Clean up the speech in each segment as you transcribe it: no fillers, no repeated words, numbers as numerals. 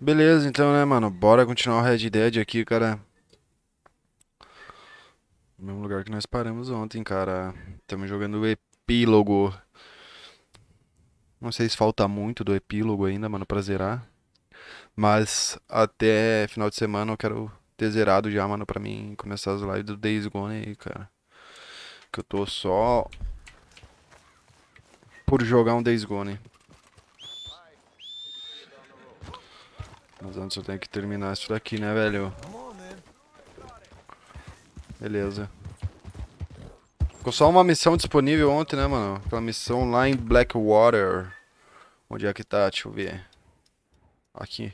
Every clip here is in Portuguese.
Beleza, então, né, mano? Bora continuar o Red Dead aqui, cara. No mesmo lugar que nós paramos ontem, cara. Estamos jogando o epílogo. Não sei se falta muito do epílogo ainda, mano, pra zerar. Mas até final de semana eu quero ter zerado já, mano, pra mim começar as lives do Days Gone aí, cara. Que eu tô só por jogar um Days Gone. Mas antes eu tenho que terminar isso daqui, né, velho? Beleza. Ficou só uma missão disponível ontem, né, mano? Aquela missão lá em Blackwater. Onde é que tá? Deixa eu ver. Aqui.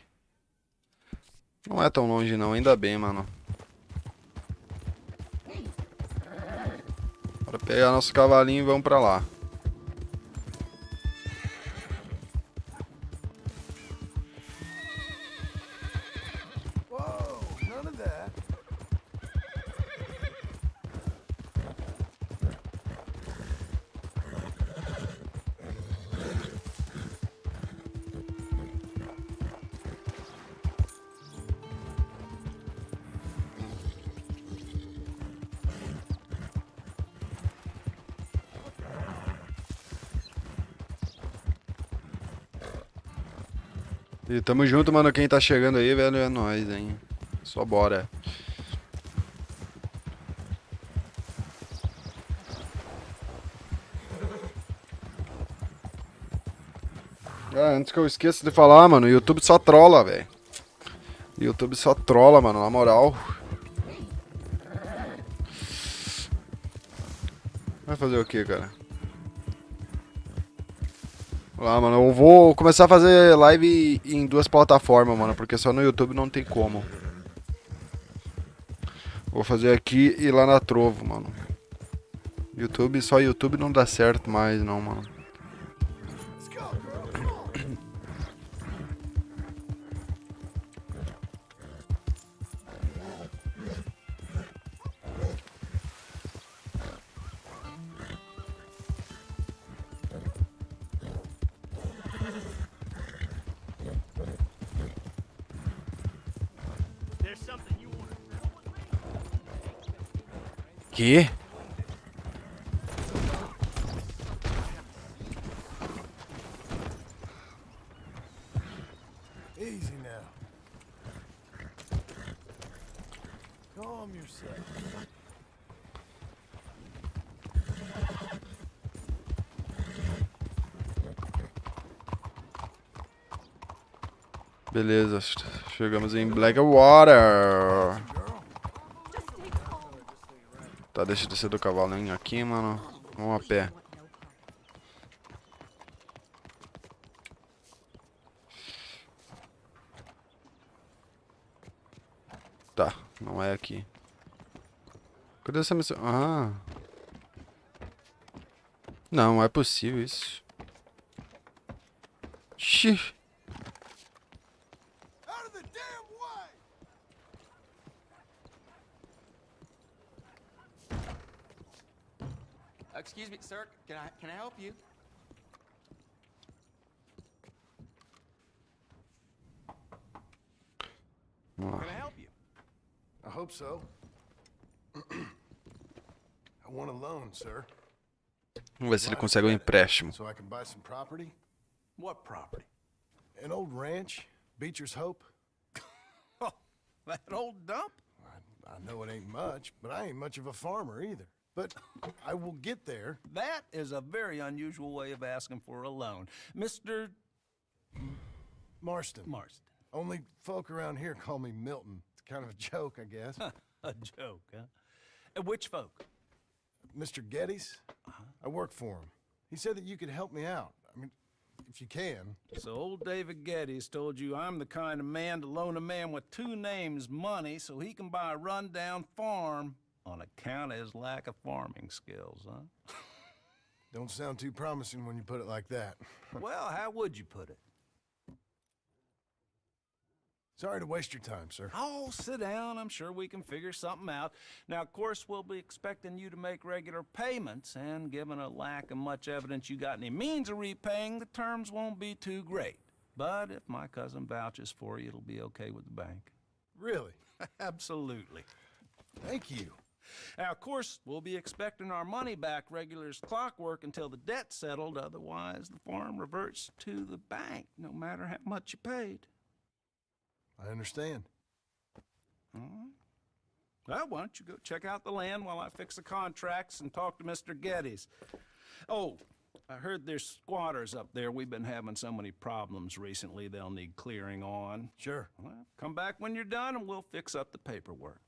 Não é tão longe não, ainda bem, mano. Bora pegar nosso cavalinho e vamos pra lá. E tamo junto, mano. Quem tá chegando aí, velho, é nóis, hein? Só bora. Ah, antes que eu esqueça de falar, mano, o YouTube só trola, velho. YouTube só trola, mano, na moral. Vai fazer o que, cara? Lá, mano, eu vou começar a fazer live em duas plataformas, mano, porque só no YouTube não tem como. Vou fazer aqui e lá na Trovo, mano. YouTube, só YouTube não dá certo mais, não, mano. Que? Easy now. Calm yourself. Beleza, chegamos em Blackwater. Tá, deixa eu descer do cavalinho aqui, mano. Vamos a pé. Tá, não é aqui. Cadê essa missão? Ah. Não, é possível isso. Xi. Out of the damn way! Excuse me, sir. Can I help you? Vamos Can I lá. help you? I hope so. I want a loan, sir. Vamos ver se ele Line of consegue um credit, empréstimo. so I can buy some property. What property? An old ranch, Beecher's Hope. Oh, that old dump? I know it ain't much, but I ain't much of a farmer either. But I will get there. That is a very unusual way of asking for a loan. Mr. Marston. Marston. Only folk around here call me Milton. It's kind of a joke, I guess. A joke, huh? And which folk? Mr. Geddes, I work for him. He said that you could help me out. I mean, if you can. So old David Geddes told you I'm the kind of man to loan a man with two names money so he can buy a rundown farm on account of his lack of farming skills, huh? Don't sound too promising when you put it like that. Well, how would you put it? Sorry to waste your time, sir. Oh, sit down. I'm sure we can figure something out. Now, of course, we'll be expecting you to make regular payments, and given a lack of much evidence you got any means of repaying, the terms won't be too great. But if my cousin vouches for you, it'll be okay with the bank. Really? Absolutely. Thank you. Now, of course, we'll be expecting our money back regular as clockwork until the debt's settled. Otherwise, the farm reverts to the bank, no matter how much you paid. I understand. All right. Well, why don't you go check out the land while I fix the contracts and talk to Mr. Geddes. Oh, I heard there's squatters up there. We've been having so many problems recently, they'll need clearing on. Sure. Well, come back when you're done and we'll fix up the paperwork.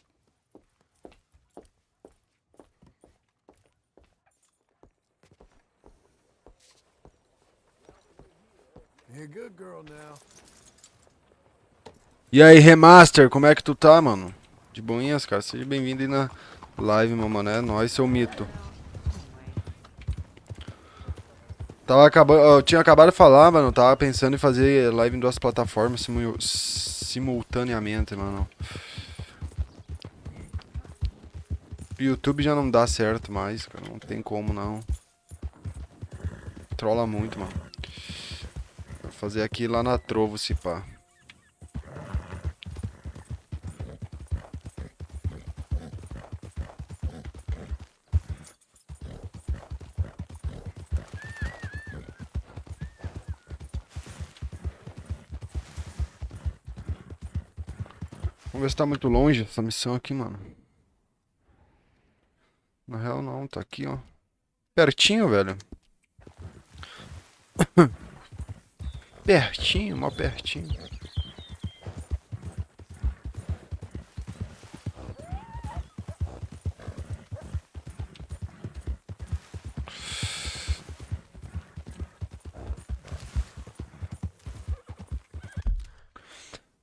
You're a good girl now. E aí, Remaster, como é que tu tá, mano? De boinhas, cara? Seja bem-vindo aí na live, meu mano. É nóis, seu mito. Eu tinha acabado de falar, mano. Tava pensando em fazer live em 2 plataformas simultaneamente, mano. YouTube já não dá certo mais, cara. Não tem como, não. Trola muito, mano. Vou fazer aqui lá na Trovo, se pá. Vamos ver se tá muito longe essa missão aqui, mano. Na real não, tá aqui, ó. Pertinho, velho. Pertinho, mó pertinho.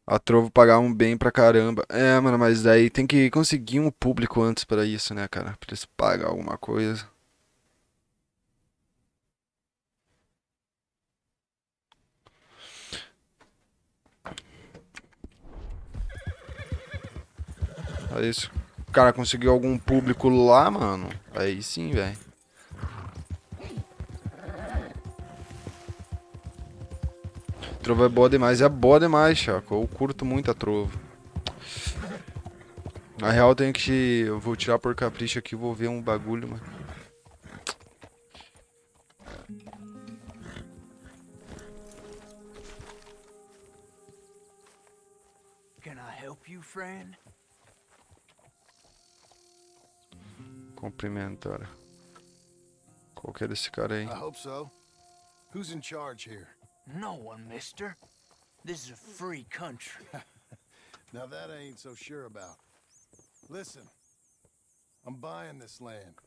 A Trovo pagar um bem pra caramba. É, mano, mas daí tem que conseguir um público antes pra isso, né, cara? Pra eles pagar alguma coisa. Aí se o cara conseguiu algum público lá, mano. Aí sim, velho. Trovo é boa demais, Chaco. Eu curto muito a Trovo. Na real, eu tenho que. Eu vou tirar por capricho aqui, vou ver um bagulho, mano. Can I help you, friend? Cumprimentar. Qual que é desse cara aí? I hope so. Who's in charge here? No one, mister. This is a free country. Now that I ain't so sure about. Listen, I'm buying this land.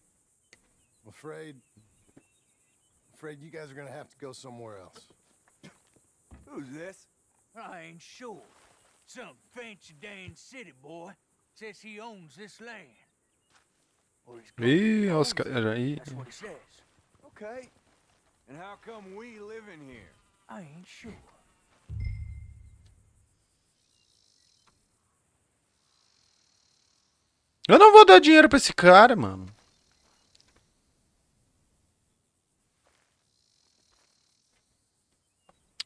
I'm afraid you guys are gonna have to go somewhere else. Who's this? I ain't sure. Some fancy Dan city boy says he owns this land. Or he's Ih, olha os owns it. caras aí. That's what he says. Okay. And how come we live in here? I ain't sure. Eu não vou dar dinheiro pra esse cara, mano.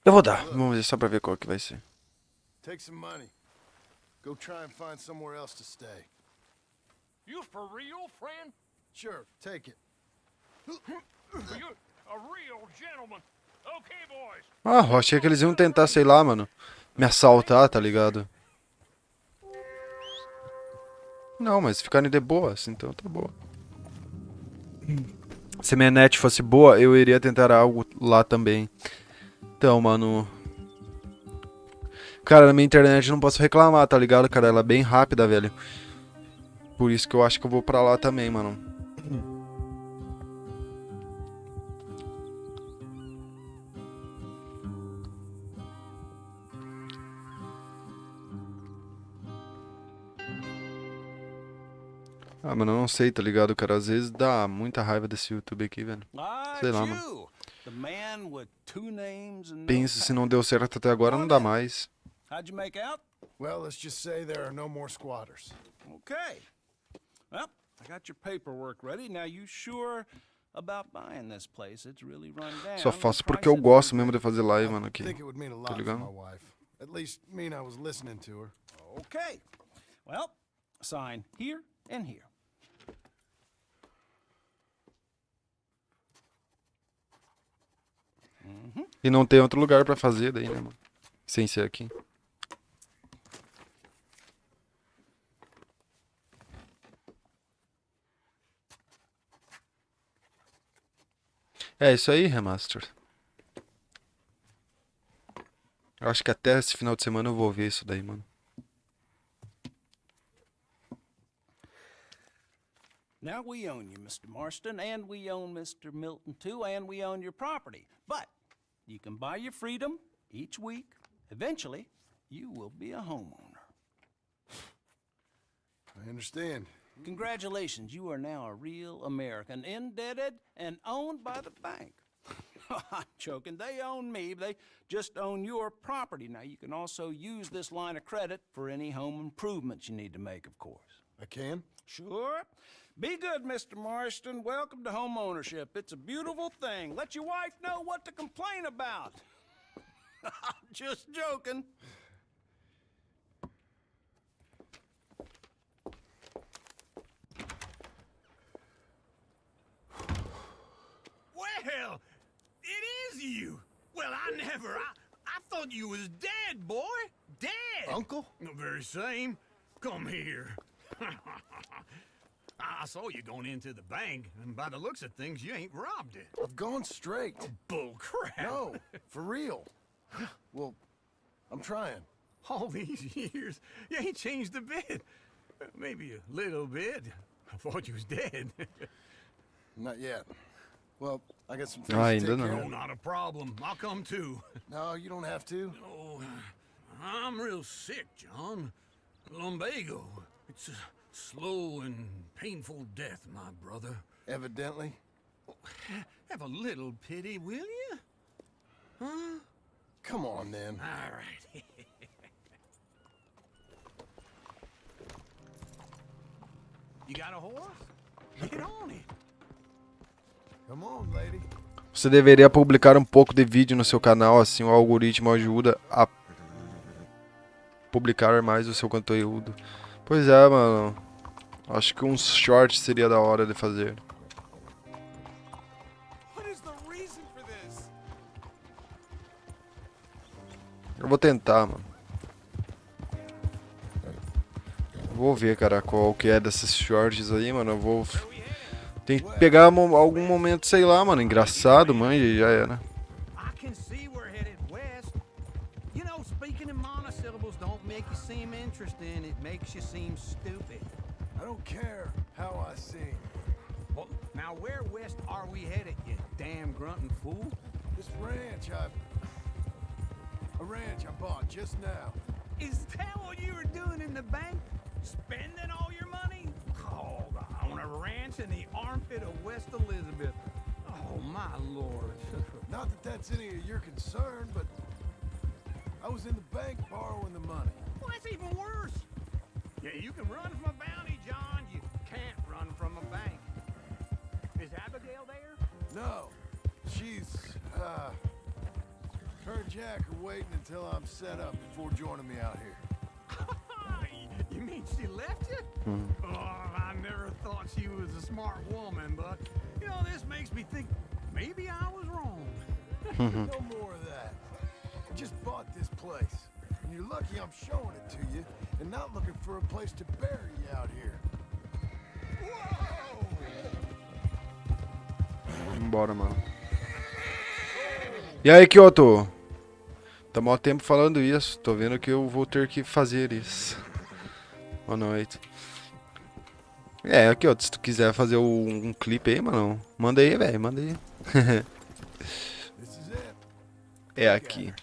Eu vou dar. Vamos ver só pra ver qual que vai ser. Take some money. Go try and find somewhere else to stay. You for real, friend? Sure, take it. You're a real gentleman. Okay, boys. Ah, eu achei que eles iam tentar, sei lá, mano, me assaltar, tá ligado? Não, mas ficarem de boas, então tá boa. Se minha net fosse boa, eu iria tentar algo lá também. Então, mano... Cara, na minha internet eu não posso reclamar, tá ligado, cara? Ela é bem rápida, velho. Por isso que eu acho que eu vou pra lá também, mano. Ah, mano, eu não sei, tá ligado, cara? Às vezes dá muita raiva desse YouTube aqui, velho. Sei lá, mano. Pensa, se não deu certo até agora, não dá mais. How'd you make out? Well, let's just say there are no more squatters. Okay. Well, I got your paperwork ready. Now, you sure about buying this place. It's really run down. Só The faço porque eu prices gosto are mesmo de fazer live, I mano, aqui. think it would mean a lot for my wife. At least mean I was listening to her. Okay. Well, sign here and here. E não tem outro lugar pra fazer daí, né, mano? Sem ser aqui. É isso aí, Remaster. Eu acho que até esse final de semana eu vou ver isso daí, mano. Now we own you, Mr. Marston, and we own Mr. Milton too, and we own your property. But you can buy your freedom each week. Eventually, you will be a homeowner. I understand. Congratulations, you are now a real American, indebted and owned by the bank. I'm joking, they own me, they just own your property. Now, you can also use this line of credit for any home improvements you need to make, of course. I can? Sure. Be good, Mr. Marston. Welcome to home ownership. It's a beautiful thing. Let your wife know what to complain about. Just joking. Well, it is you. Well, I thought you was dead, boy. Dead. Uncle? The very same. Come here. I saw you going into the bank, and by the looks of things, you ain't robbed it. I've gone straight. Bull crap. No, for real. Well, I'm trying. All these years, you ain't changed a bit. Maybe a little bit. I thought you was dead. Not yet. Well, I got some things Ah, to ainda take não. care Oh, of. not a problem. I'll come too. No, you don't have to. Oh, I'm real sick, John. Lumbago. It's a slow and painful death, my brother. Evidently. Have a little pity, will you? Huh? Come on, then. All right. You got a horse? Get on it. Come on, lady. Você deveria publicar um pouco de vídeo no seu canal, assim o algoritmo ajuda a publicar mais o seu conteúdo. Pois é, mano. Acho que uns shorts seria da hora de fazer. What is the reason for this? Eu vou tentar, mano. Vou ver, cara, qual que é desses shorts aí, mano. Eu vou... Tem que pegar algum momento, sei lá, mano, engraçado, mãe, e já era. I can see we're headed west. You know, speaking in monosyllables don't make you seem interesting. It makes you seem stupid. I don't care how I sing. Well, now where west are we headed, you damn grunting fool? This ranch a ranch I bought just now. Is that what you were doing in the bank? Spending all your money? Oh, on a ranch in the armpit of West Elizabeth. Oh, my lord. Not that that's any of your concern, but I was in the bank borrowing the money. Well, that's even worse. Yeah, you can run from a bounty, John. You can't run from a bank. Is Abigail there? No, she's, her and Jack are waiting until I'm set up before joining me out here. You mean she left you? Oh, I never thought she was a smart woman, but, you know, this makes me think maybe I was wrong. No more of that. I just bought this place, and you're lucky I'm showing it to you and not looking for a place to bury you out here. Bora, mano. E aí, Kyoto? Tá mó tempo falando isso. Tô vendo que eu vou ter que fazer isso. Boa noite. É, Kyoto, se tu quiser fazer um clipe aí, mano, manda aí, velho, manda aí. This is it. É aqui.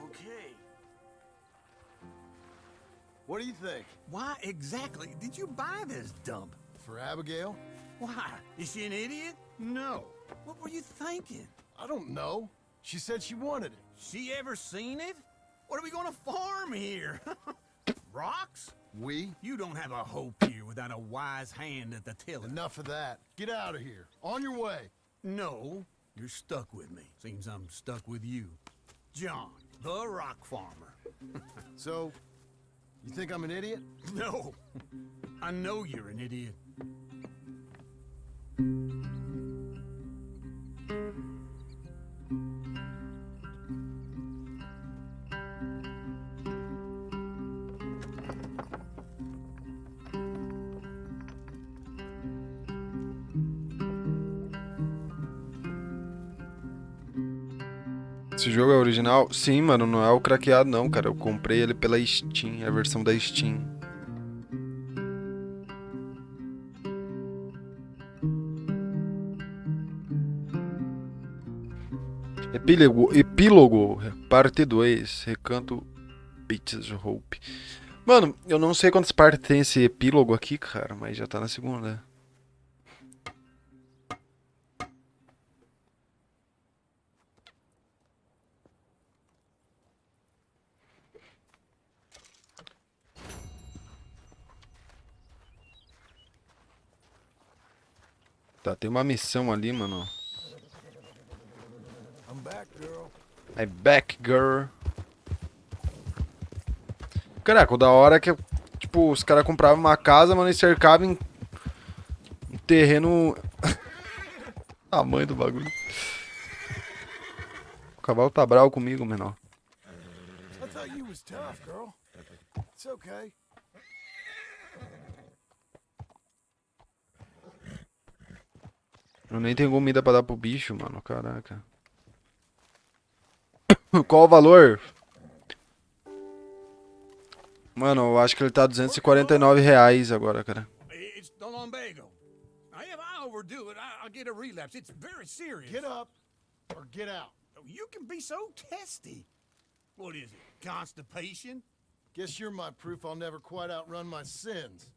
Okay. What do you think? Why exactly did you buy this dump? For Abigail? Why? Is she an idiot? No. What were you thinking? I don't know. She said she wanted it. She ever seen it? What are we gonna farm here? Rocks? We? You don't have a hope here without a wise hand at the tiller. Enough of that. Get out of here. On your way. No, you're stuck with me. Seems I'm stuck with you. John, the rock farmer. So, you think I'm an idiot? No, I know you're an idiot. Esse jogo é original? Sim, mano, não é o craqueado não, cara. Eu comprei ele pela Steam, a versão da Steam. Epílogo, parte 2, Recanto Beats Hope. Mano, eu não sei quantas partes tem esse epílogo aqui, cara, mas já tá na segunda. Tá, tem uma missão ali, mano. I'm back, girl. I back, girl. Caraca, o da hora é que, tipo, os caras compravam uma casa, mano, e cercavam em um terreno... Tamanho do bagulho. O cavalo tá bravo comigo, menor. I thought you was tough, girl. It's okay. Eu nem tenho comida pra dar pro bicho, mano, caraca. Qual o valor? Mano, eu acho que ele tá R$249 agora, cara. It's the lumbago. If I overdo it, I'll get a relapse. It's very serious. Get up or get out. You can be so testy. What is it? Constipation? Guess you're my proof I'll never quite outrun my sins.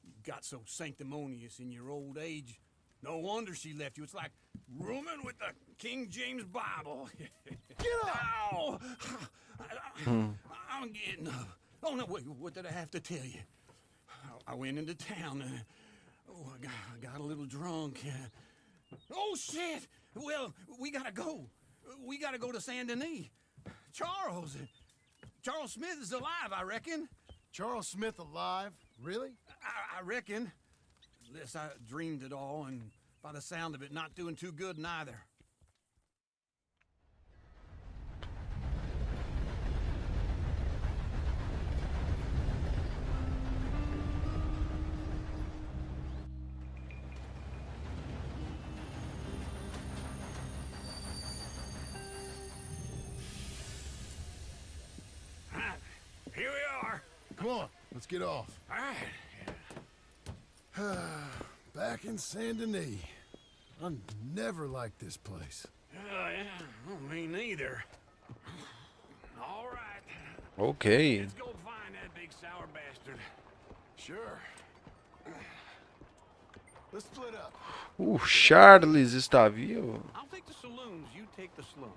You got so sanctimonious in your old age. No wonder she left you. It's like rooming with the King James Bible. Get up! Ow! I'm getting up. Oh, no, wait, what did I have to tell you? I went into town. I got a little drunk. Oh, shit! Well, we gotta go. We gotta go to Saint Denis. Charles Smith is alive, I reckon. Charles Smith alive? Really? I reckon. Unless I dreamed it all, and by the sound of it, not doing too good neither. Here we are. Come on, let's get off. All right. Back in Saint Denis. I never liked this place. Yeah, me neither. All right. Ok. Let's go find that big sour bastard. Sure. Let's split up. O Charles está vivo. I'll take the saloons, you take the slum.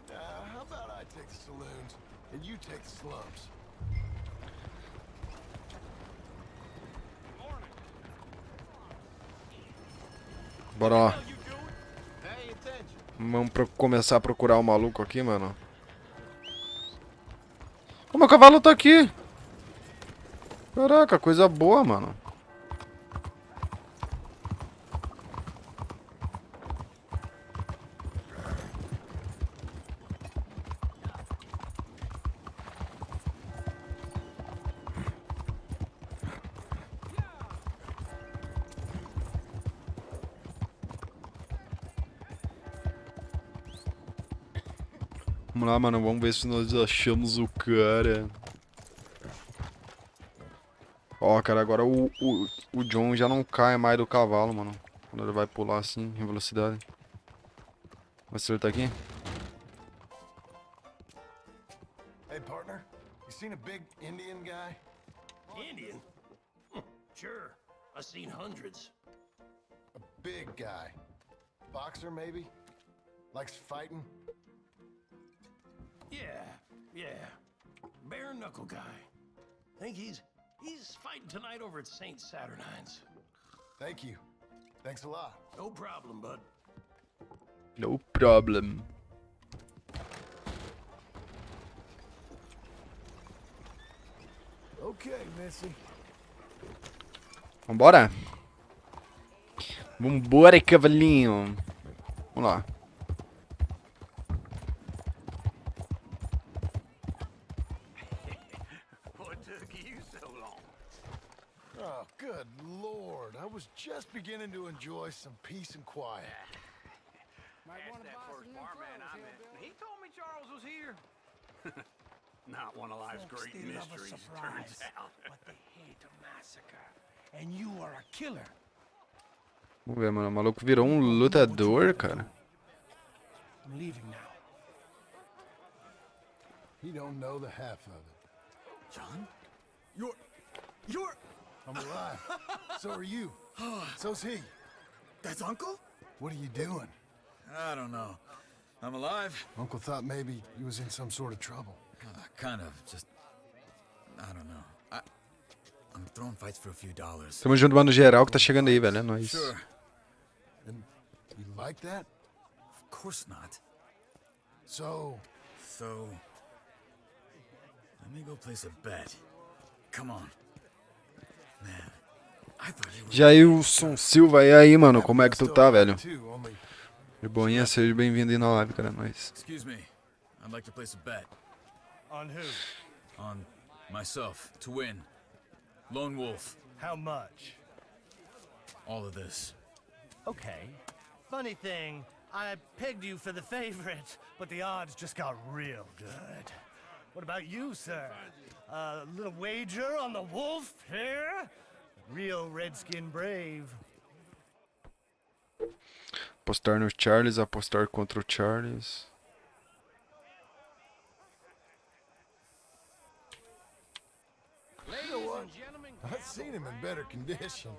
How about I take the saloons and you take the slums? Bora lá. Pay attention. Vamos começar a procurar o maluco aqui, mano. O meu cavalo tá aqui. Caraca, coisa boa, mano. Vamos lá, mano. Vamos ver se nós achamos o cara. Ó, cara, agora o John já não cai mais do cavalo, mano. Quando ele vai pular assim, em velocidade. Vai se ele tá aqui? Hey, partner. You seen a big Indian guy? Indian? Sure. I've seen hundreds. A big guy. Boxer, maybe? Likes fighting? Yeah. Bare knuckle guy. think he's fighting tonight over at St. Saturnine's. Thank you. Thanks a lot. No problem, bud. No problem. Okay, Missy. Vambora? Vambora, cavalinho. Vamos lá. What took you so long? Oh, good Lord. I was just beginning to enjoy some peace and quiet. That's that first barman I met. He told me Charles was here. Not one of life's great They love a mysteries, turns surprise, out. but they hate a massacre. And you are a killer. Vamos ver, mano. O maluco virou um lutador, cara. I'm leaving now. You don't know the half of it. John? You're... I'm alive. So are you. So's he. That's Uncle? What are you doing? I don't know. I'm alive. Uncle thought maybe he was in some sort of trouble. Kind of. Just... I don't know. I'm throwing fights for a few dollars. Tamo junto, mano, geral, que tá chegando aí, velho. É nóis. Sure. And you like that? Of course not. So, let me go place a bet. Come on. Man, I thought you were... Jailson Silva, e aí, mano? Como é que tu still tá, alive velho? too, only De boinha, seja bem-vindo aí na live, cara. É nóis. Excuse me. I'd like to place a bet. On who? On myself, to win. Lone Wolf. How much? All of this. Okay. Funny thing, I pegged you for the favorite, but the odds just got real good. What about you, sir? A little wager on the wolf here? Real redskin brave. Apostar no Charles, apostar contra o Charles. You know what? I've seen him in better condition.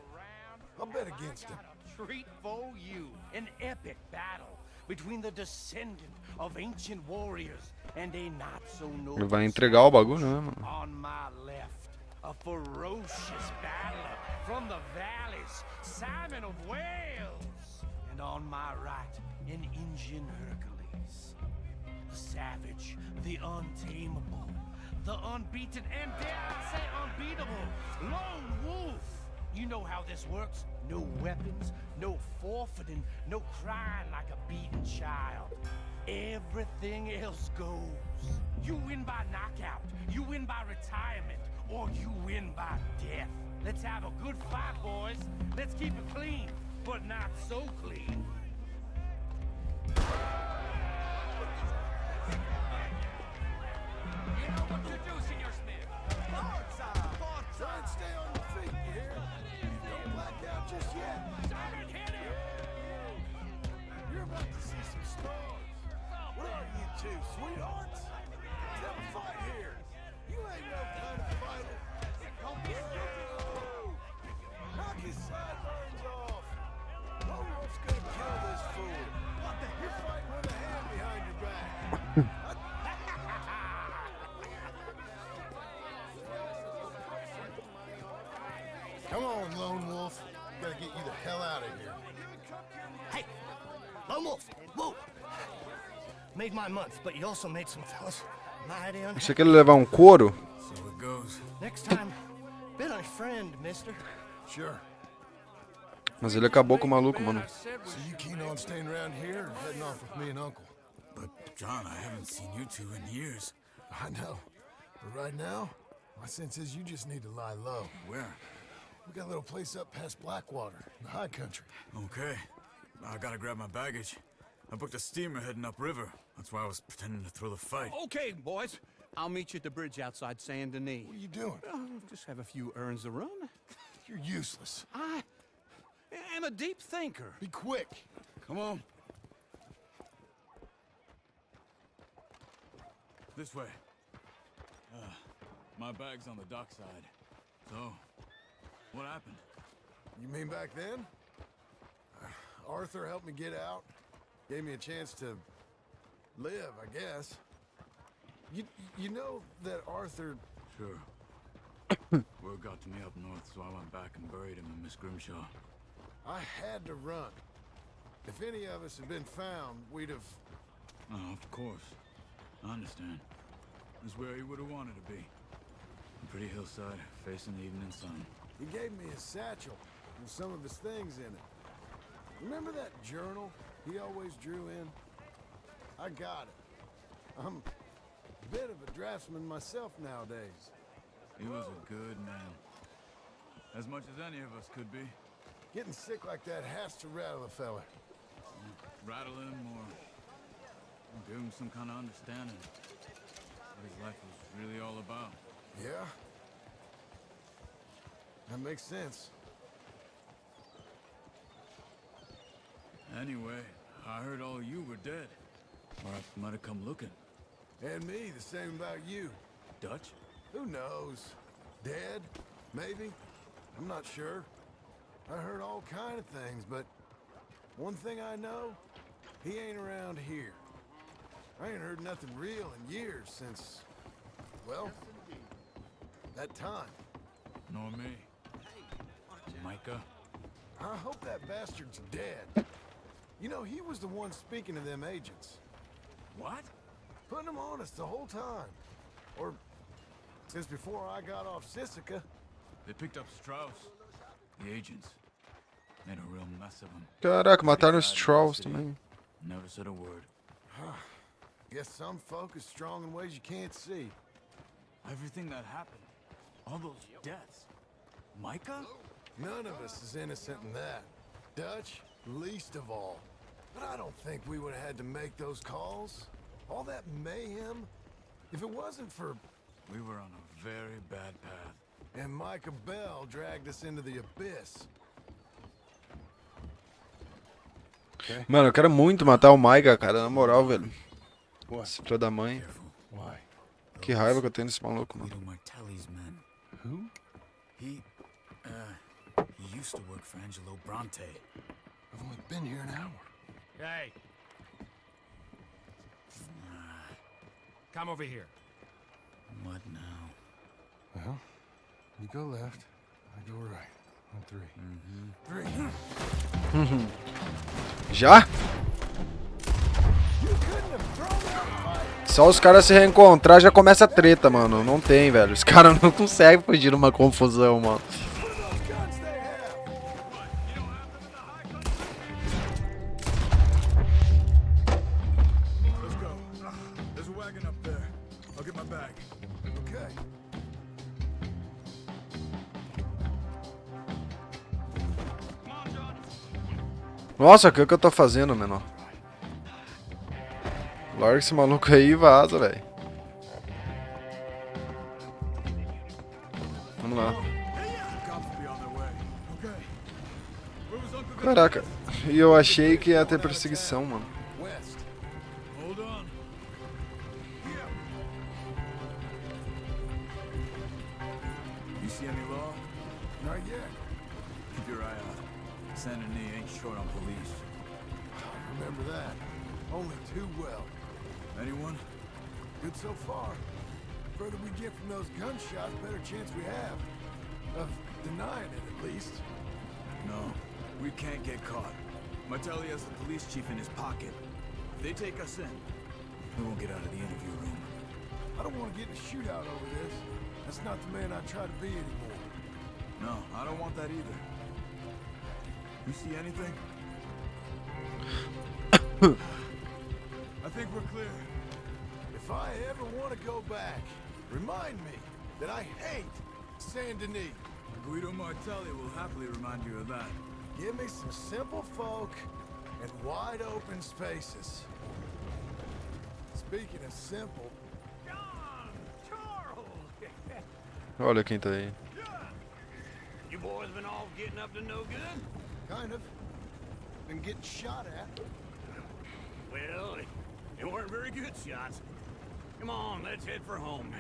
I'll bet against him. Treat for you. An epic battle between the descendant of ancient warriors and a not so noble Ele vai entregar o bagulho, né, mano? on my left, a ferocious battler from the valleys, Simon of Wales. And on my right, an Indian Hercules. The savage, the untamable, the unbeaten, and dare I say unbeatable, Lone Wolf. You know how this works. No weapons, no forfeiting, no crying like a beaten child. Everything else goes. You win by knockout, you win by retirement, or you win by death. Let's have a good fight, boys. Let's keep it clean, but not so clean. You know what you do, Senor Smith. Try and stay on your feet, you hear? Don't black out just yet. You're about to see some stars. What are you two, sweethearts? Let's have a fight here. You ain't no kind of fighter. Whoa! Knock his sideburns off. Lone Wolf's gonna kill this fool. What the? You're fighting with a hand behind your back. Come on, Lone Wolf. Gotta get you the hell out of here. Hey, Lone Wolf, whoa! Made my month, but you also made some fellas mighty unhappy. Achei que ele ia levar um couro. So it goes. Next time, been a friend, mister. Sure. Mas ele acabou com o maluco, mano. So you keen on staying around here or heading off with me and Uncle? But, John, I haven't seen you two in years. I know. But right now, my sense is you just need to lie low. Where? We got a little place up past Blackwater, in the high country. Okay. I gotta grab my baggage. I booked a steamer heading upriver. That's why I was pretending to throw the fight. Okay, boys. I'll meet you at the bridge outside Saint Denis. What are you doing? Just have a few errands to run. You're useless. I am a deep thinker. Be quick. Come on. This way. My bag's on the dockside. So, what happened? You mean back then? Arthur helped me get out. Gave me a chance to live, I guess. You know that Arthur... Sure. Word got to me up north, so I went back and buried him in Miss Grimshaw. I had to run. If any of us had been found, we'd have... Oh, of course. I understand. It's where he would have wanted to be. A pretty hillside, facing the evening sun. He gave me his satchel with some of his things in it. Remember that journal he always drew in? I got it. I'm a bit of a draftsman myself nowadays. He was a good man. As much as any of us could be. Getting sick like that has to rattle a fella. Rattle him or give him some kind of understanding what his life was really all about. Yeah? That makes sense. Anyway, I heard all you were dead. Or I might have come looking. And me, the same about you. Dutch? Who knows? Dead? Maybe? I'm not sure. I heard all kind of things, but one thing I know, he ain't around here. I ain't heard nothing real in years since, well, that time. Nor me. Micah? I hope that bastard's dead. You know, he was the one speaking to them agents. What? Putting them on us the whole time. Or since before I got off Sisika. They picked up Strauss. The agents. Made a real mess of him. Caraca, mataram os Trolls também. Never said a word. Guess some folk is strong in ways you can't see. Everything that happened. All those deaths. Micah? None of us is innocent in that. Dutch, least of all. But I don't think we would have had to make those calls. All that mayhem. If it wasn't for... We were on a very bad path. And Micah Bell dragged us into the abyss. Mano, eu quero muito matar o Maiga, cara, na moral, velho. Esse filho da mãe. Why? Que raiva que eu tenho desse maluco, mano. Martelli's men. Who? He used to work for Angelo Bronte. I've only been here an hour. Hey. Come over here. What now? Well, you go left, I go right. On three. Já? Só os caras se reencontrar já começa a treta, mano. Não tem, velho. Os caras não conseguem fugir de uma confusão, mano. Let's go. There's a wagon up there. I'll get my bag. Okay. Nossa, o que eu tô fazendo, menor? Larga esse maluco aí e vaza, velho. Vamos lá. Caraca, e eu achei que ia ter perseguição, mano. West. Hold on. You see any law? Not yet. Keep your eye out. Saint Denis ain't short on police. Remember that. Only too well. Anyone? Good so far. Further we get from those gunshots, better chance we have. Of denying it, at least. No, we can't get caught. Martelli has the police chief in his pocket. If they take us in, we won't get out of the interview room. I don't want to get in a shootout over this. That's not the man I try to be anymore. No, I don't want that either. You see anything? I think we're clear. If I ever want to go back, remind me that I hate Saint Denis. Guido Martelli will happily remind you of that. Give me some simple folk and wide open spaces. Speaking of simple, John! Charles! Olha quem tá aí. You boys been all getting up to no good? kind of. Been getting shot at. Well, they weren't very good shots. Come on, let's head for home.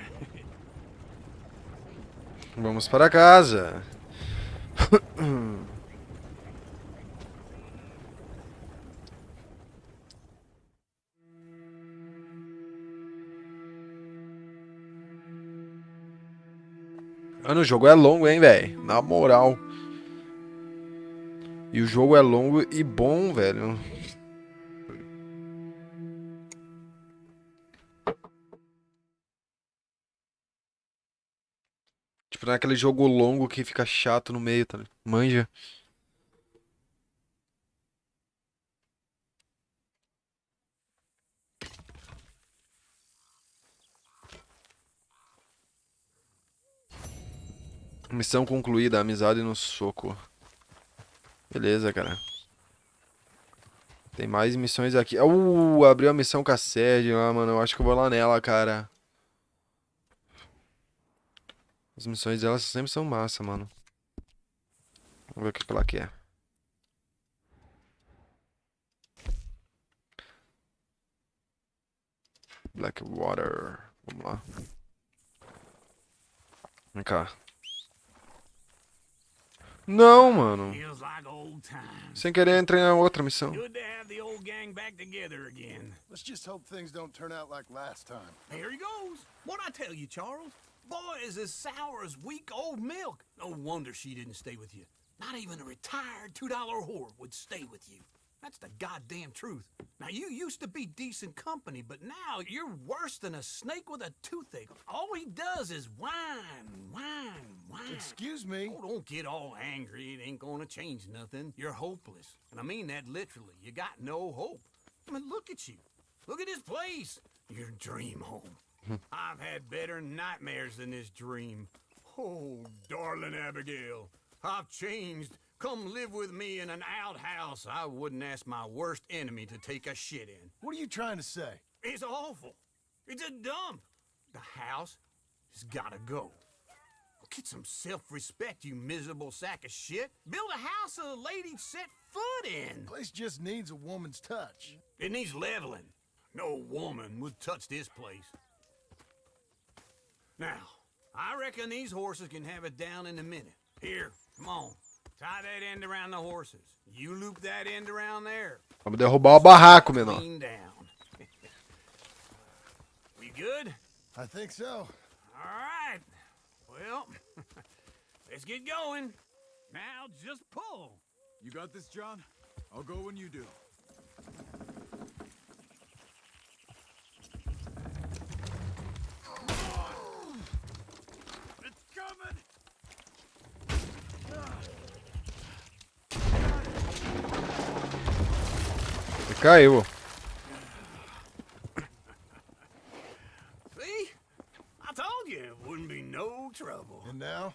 Vamos para casa. Mano, o jogo é longo, hein, velho? Na moral. E o jogo é longo e bom, velho. Tipo, não é aquele jogo longo que fica chato no meio, tá? Manja. Missão concluída, amizade no soco. Beleza, cara. Tem mais missões aqui. Abriu a missão com a sede lá, mano. Eu acho que eu vou lá nela, cara. As missões delas sempre são massa, mano. Vamos ver o que ela quer. Blackwater. Vamos lá. Vem cá. Não, mano. Feels like old times. Sem querer entrei na outra missão. Good to have the old gang back together again. Let's just hope things don't turn out like last time. Here he goes. What'd I tell you, Charles? Boy is as sour as week-old milk. No wonder she didn't stay with you. Not even a retired $2 whore would stay with you. That's the goddamn truth. Now, you used to be decent company, but now you're worse than a snake with a toothache. All he does is whine, whine, whine. Excuse me? Oh, don't get all angry. It ain't gonna change nothing. You're hopeless. And I mean that literally. You got no hope. I mean, look at you. Look at this place. Your dream home. I've had better nightmares than this dream. Oh, darling Abigail, I've changed. Come live with me in an outhouse I wouldn't ask my worst enemy to take a shit in. What are you trying to say? It's awful. It's a dump. The house has gotta go. Get some self-respect, you miserable sack of shit. Build a house a lady'd set foot in. Place just needs a woman's touch. It needs leveling. No woman would touch this place. Now, I reckon these horses can have it down in a minute. Here, come on. Tie that end around the horses. You loop that end around there. Vamos derrubar o barraco, menor. Clean down. We good? I think so. All right. Well, let's get going. Now just pull. You got this, John? I'll go when you do. It's coming! Ele caiu. See? I told you it wouldn't be no trouble. And now?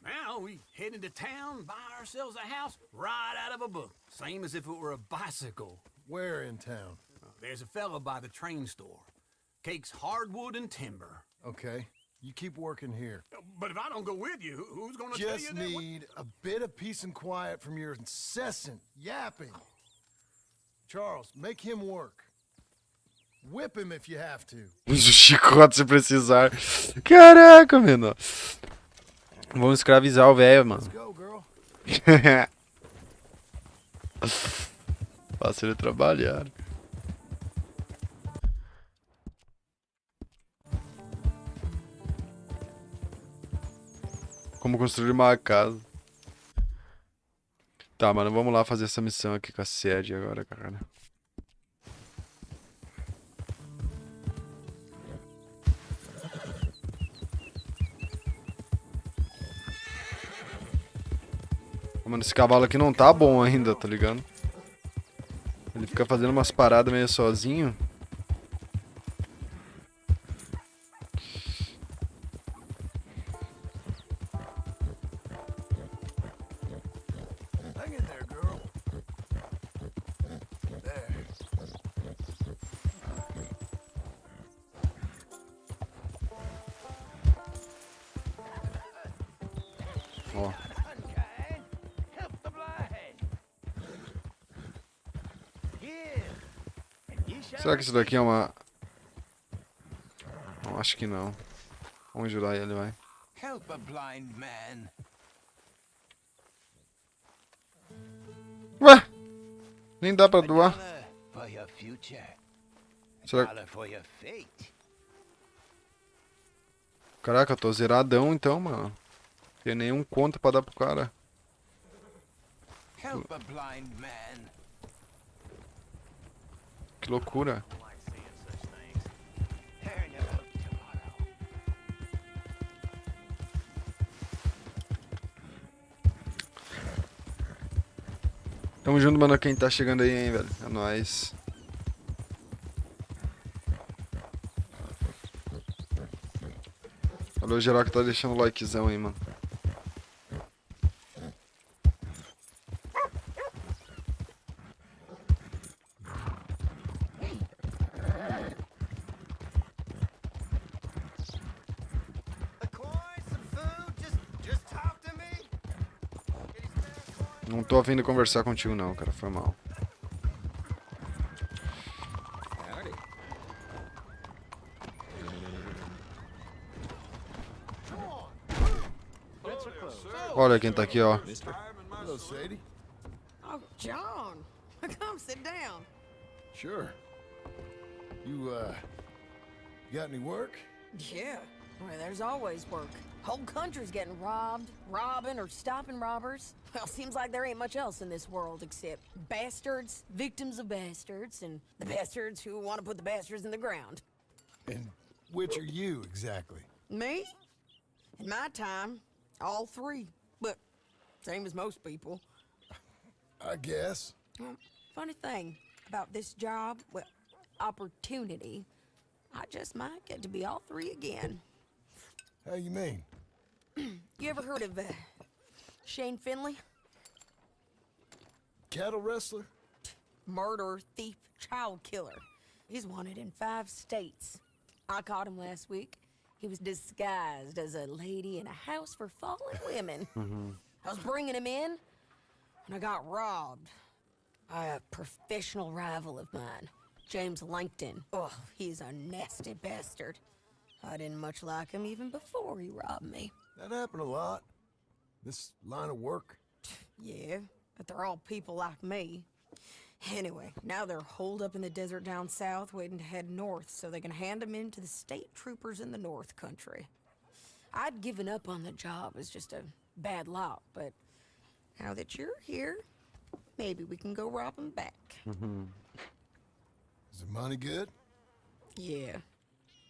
Now we head into town, buy ourselves a house right out of a book. Same as if it were a bicycle. Where in town? There's a fella by the train store. Cakes hardwood and timber. Okay. You keep working here. But if I don't go with you, who's gonna tell you Just that? need a bit of peace and quiet from your incessant yapping. Charles, make him work. Whip him if you have to. Use o chicote se precisar. Caraca, menor. Vamos escravizar o velho, mano. Let's go, girl. Faça ele trabalhar. Como construir uma casa. Tá, mano, vamos lá fazer essa missão aqui com a sede agora, cara. Mano, esse cavalo aqui não tá bom ainda, tá ligado? Ele fica fazendo umas paradas meio sozinho. Hang in there, girl. There. Ó. Será que isso daqui é uma... Não, acho que não. Vamos ajudar ele, vai. Help a blind man. Ué? Nem dá pra doar. For your future. Será... Dollar for your fate. Caraca, eu tô zeradão então, mano. Tem nenhum conto pra dar pro cara. Help a blind man. Que loucura. Tamo junto, mano, quem tá chegando aí, hein, velho. É nóis. Valeu, geral que tá deixando o likezão aí, mano. Não tô a fim de conversar contigo não, cara. Foi mal. Olha quem tá aqui, ó. Hello, Sadie. Oh, John. Come sit down. Sure. You got any work? Yeah. Well, there's always work. Whole country's getting robbed, robbing, or stopping robbers. Well, seems like there ain't much else in this world except bastards, victims of bastards, and the bastards who want to put the bastards in the ground. And which are you exactly? Me? In my time, all three. But same as most people. I guess. Well, funny thing about this job, well, opportunity, I just might get to be all three again. How you mean? You ever heard of Shane Finley? Cattle wrestler? Murderer, thief, child killer. He's wanted in 5 states. I caught him last week. He was disguised as a lady in a house for fallen women. I was bringing him in, and I got robbed by a professional rival of mine, James Langton. Oh, he's a nasty bastard. I didn't much like him even before he robbed me. That happened a lot. This line of work. Yeah, but they're all people like me. Anyway, now they're holed up in the desert down south, waiting to head north so they can hand them in to the state troopers in the north country. I'd given up on the job as just a bad lot, but now that you're here, maybe we can go rob them back. Is the money good? Yeah,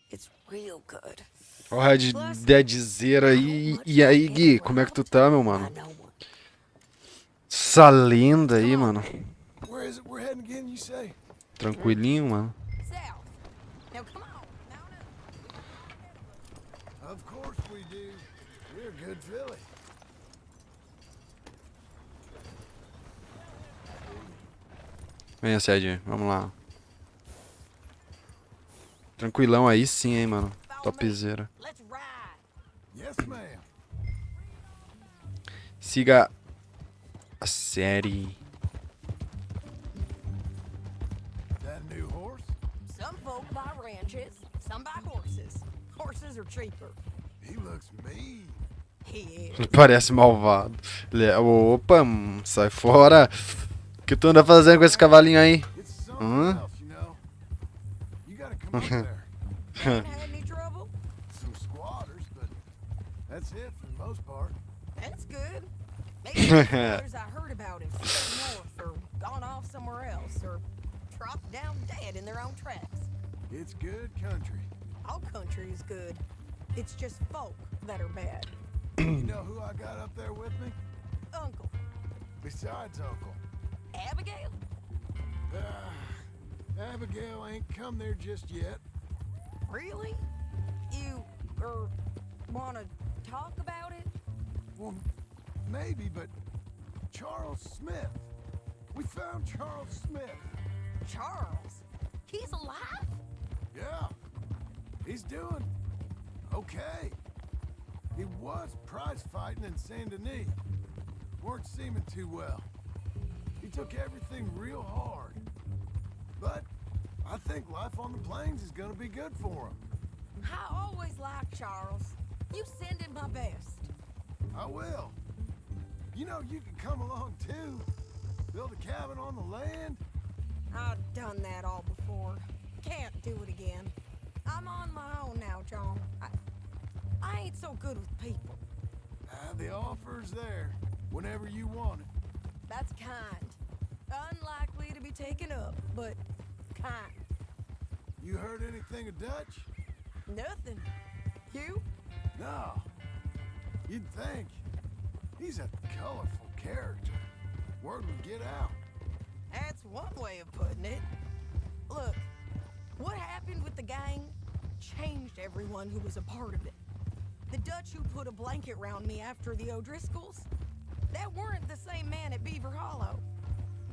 it's real good. Ó o Red Deadzeiro aí. E aí, Gui, como é que tu tá, meu mano? Essa lenda aí, mano. Where is it we're heading again, you say? Tranquilinho, mano. South. Now come on. Of course we do. We're a good filly. Venha, Sede, vamos lá. Tranquilão aí sim, hein, mano. Topzera. Let's ride. Yes, ma'am. Siga a série. That a new horse? Some folk buy ranches, some buy horses. Horses are cheaper. He looks mean. He is. Ele parece malvado. Opa, sai fora. O que tu anda fazendo com esse cavalinho aí? It's something else, you know. You gotta come up there. Ain't had any trouble? Some squatters, but that's it for the most part. That's good. Maybe the others I heard about have stayed north or gone off somewhere else or dropped down dead in their own tracks. It's good country. All country is good. It's just folk that are bad. You know who I got up there with me? Uncle. Besides Uncle. Abigail? Abigail ain't come there just yet. Really? You, wanna talk about it? Well, maybe, but Charles Smith. We found Charles Smith. Charles? He's alive? Yeah. He's doing okay. He was prize fighting in Saint Denis. Weren't seeming too well. He took everything real hard. But I think life on the plains is gonna be good for him. I always liked Charles. You send him my best. I will. You know, you can come along too. Build a cabin on the land. I've done that all before. Can't do it again. I'm on my own now, John. I ain't so good with people. The offer's there whenever you want it. That's kind. Unlikely to be taken up, but kind. You heard anything of Dutch? Nothing. You? No. You'd think. He's a colorful character. Word would get out. That's one way of putting it. Look, what happened with the gang changed everyone who was a part of it. The Dutch who put a blanket round me after the O'Driscolls, that weren't the same man at Beaver Hollow.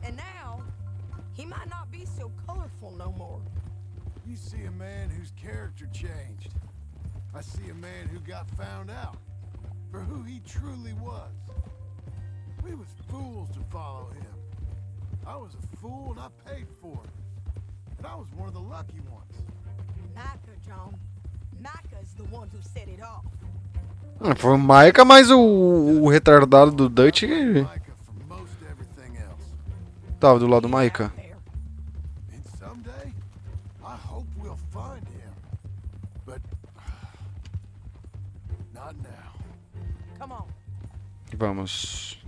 And now, he might not be so colorful no more. You see a man whose character changed. I see a man who got found out for who he truly was. We was fools to follow him. I was a fool and I paid for it. And I was one of the lucky ones. Micah, John. Micah's the one who set it off. Foi o Micah, mas o retardado do Dutch Micah for most everything else. tava do lado do Micah. There. And someday, I hope we'll find him. But not now. Come on. Vamos.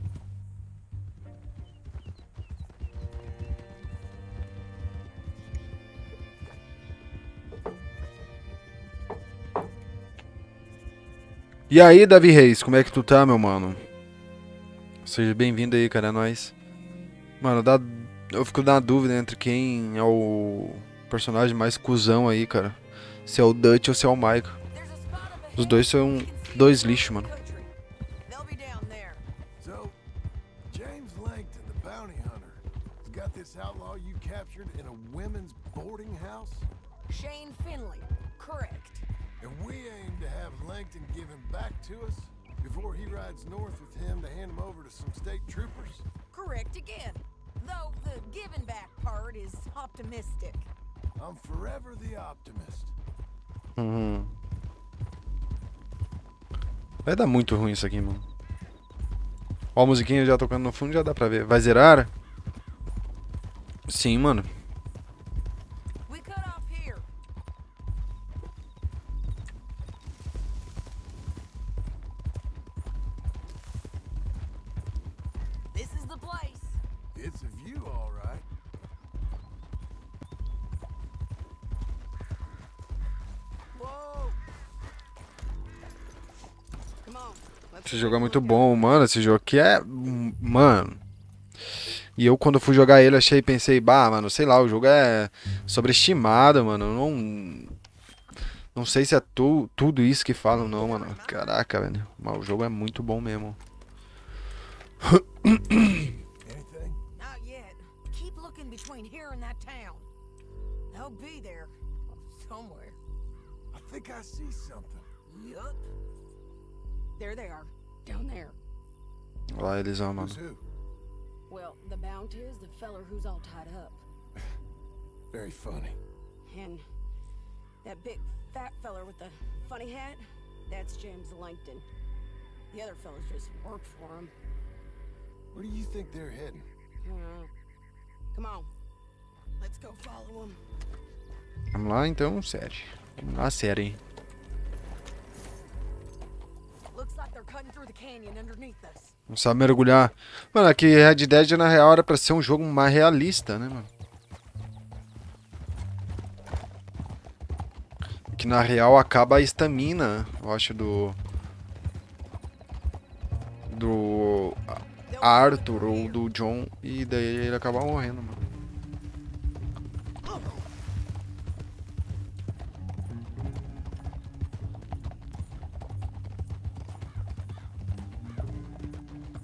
E aí, Davi Reis, como é que tu tá, meu mano? Seja bem-vindo aí, cara, é nóis. Mano, eu fico na dúvida entre quem é o personagem mais cuzão aí, cara. Se é o Dutch ou se é o Micah. There's a spot up ahead. Os dois são dois lixos, mano. They'll be down there. So, James Langton, the bounty hunter, has got this outlaw you captured in a women's boarding house? Shane Finley. Correct. And we aim to have Langton give him back to us before he rides north with him to hand him over to some state troopers? Correct again. Though the giving back part is optimistic. I'm forever the optimist. Vai dar muito ruim isso aqui, mano. Ó, a musiquinha já tocando no fundo, já dá pra ver. Vai zerar? Sim, mano. We cut off here. This is the place. It's a view, all right. Whoa. Come on. Let's Esse jogo é muito bom, mano. Esse jogo aqui é. Mano. E eu, quando fui jogar ele, achei, pensei, bah, mano, sei lá, o jogo é sobreestimado, mano. Não sei se é tudo isso que falam, não, mano. Caraca, velho. Mas o jogo é muito bom mesmo. Anything? Not yet. Keep looking between here and that town. They'll be there somewhere. I think I see something. Yup. There they are, down there. Lá eles vão, mano. Who's who? Well, the bounty is the feller who's all tied up. Very funny. And that big fat feller with the funny hat, that's James Langton. The other fellas just work for him. Where do you think they're heading? Come on. Let's go follow him. Vamos lá, então, série. Vamos lá, série. Looks like they're cutting through the canyon underneath us. Não sabe mergulhar. Mano, aqui Red Dead na real era pra ser um jogo mais realista, né, mano? Que na real acaba a estamina, eu acho, do Arthur ou do John, e daí ele acaba morrendo, mano.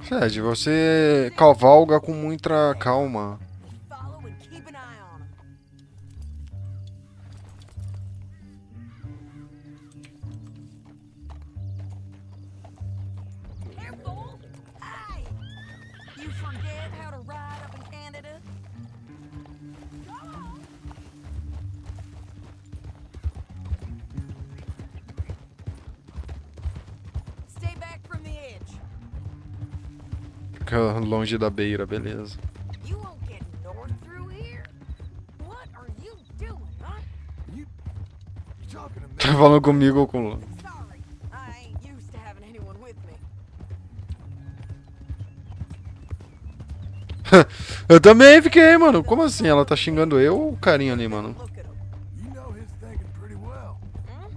Fred, você cavalga com muita calma. Follow and keep an eye on him. Careful! Hey! You forget how to ride up in Canada? Go on! Stay back from the edge. Fica longe da beira, beleza. You won't get north through here. What are you doing, huh? You talking to me? Tá falando comigo ou com... Sorry, I ain't used to having anyone with me. Eu também fiquei, mano. Como assim? Ela tá xingando eu ou o carinha ali, mano? Look at 'em. You know his thinking pretty well.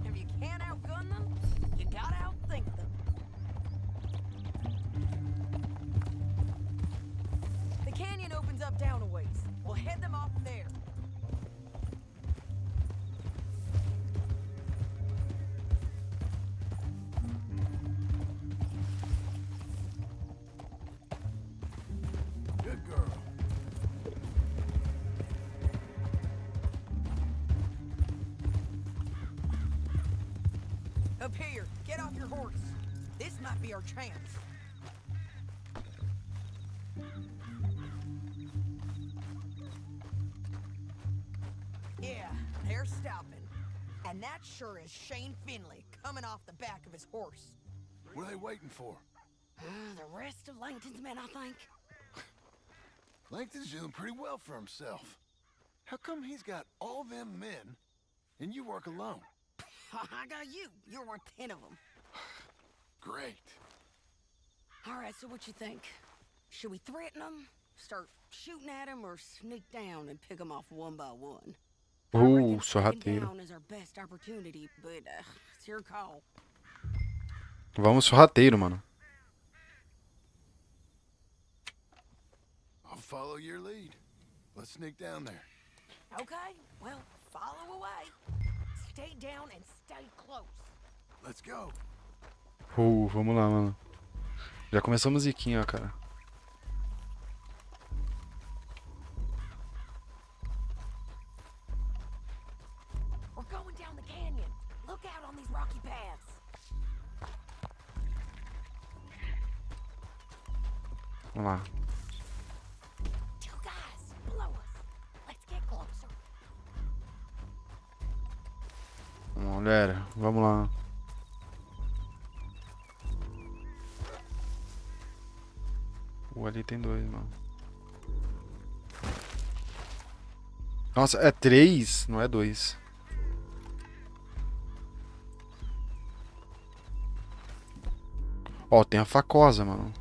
If you can't outgun them, you gotta outthink them. The canyon opens up down a ways. We'll head them off there. Good girl. Up here, get off your horse. This might be our chance. Yeah, they're stopping. And that sure is Shane Finley coming off the back of his horse. What are they waiting for? The rest of Langton's men, I think. Langton's doing pretty well for himself. How come he's got all them men and you work alone? I got you. You're worth 10 of them. Great. All right, so what you think? Should we threaten them, start shooting at them, or sneak down and pick them off one by one? I reckon sneaking sorrateiro. down is our best opportunity, but it's your call. Vamos sorrateiro, mano. I'll follow your lead. Let's sneak down there. Okay, well, follow away. Stay down and stay close. Let's go. Vamos lá, mano. Já começamos ziquinha, ó, cara. We're going down the canyon. Look out on these rocky paths. Vamos lá. Two guys below us. Let's get closer. Galera, vamos lá. Ali tem dois, mano. Nossa, é 3, não é 2. Ó, tem a facosa, mano.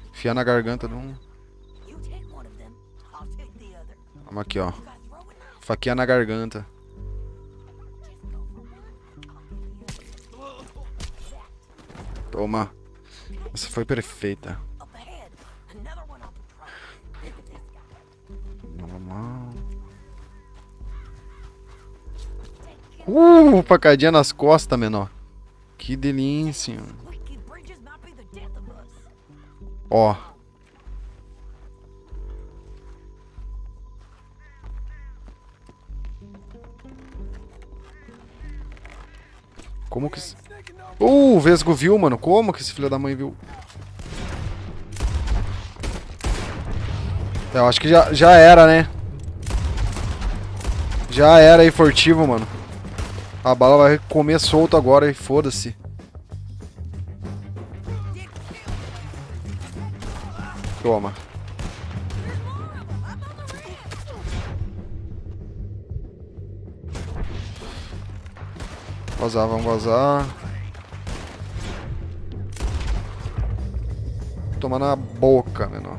Enfiar na garganta de um. You take one of them, I'll take the other. Vamos aqui, ó. You got throwing knives. Faquinha na garganta. Just go for one, I'll give the other. Toma. Essa foi perfeita. Up ahead, another one on patrol. Look at this guy. Normal. Take him. Facadinha nas costas, menor. Que delícia. Squeaky bridges might be the death of us. Ó. Como que... o Vesgo viu, mano. Como que esse filho da mãe viu? Eu acho que já era, né? Já era aí, furtivo, mano. A bala vai comer solto agora e foda-se. Toma. Vazar, vamos vazar. Toma na boca, menor.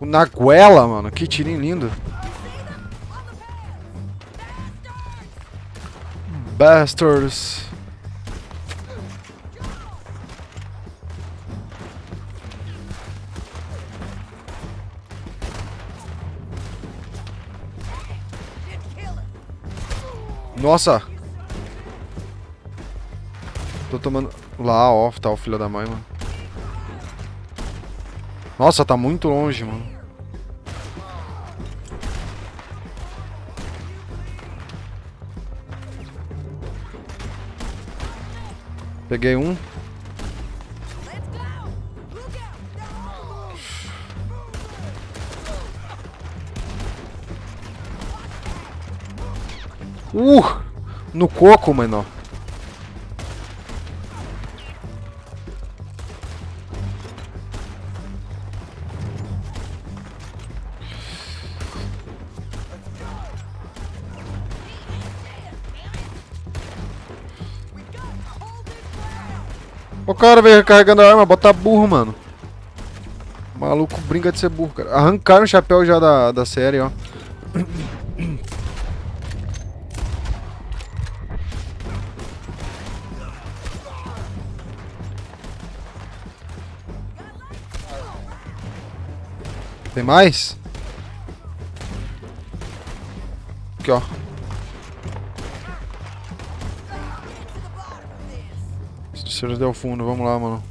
Na goela, mano. Que tirinho lindo. Bastards. Nossa. Tô tomando... Lá, ó. Tá o filho da mãe, mano. Nossa, tá muito longe, mano. Peguei um. No coco, mano. O cara veio recarregando a arma, bota burro, mano. O maluco brinca de ser burro, cara. Arrancaram o chapéu já da série, ó. Tem mais? Aqui, ó. Terceiro até o fundo, vamos lá, mano.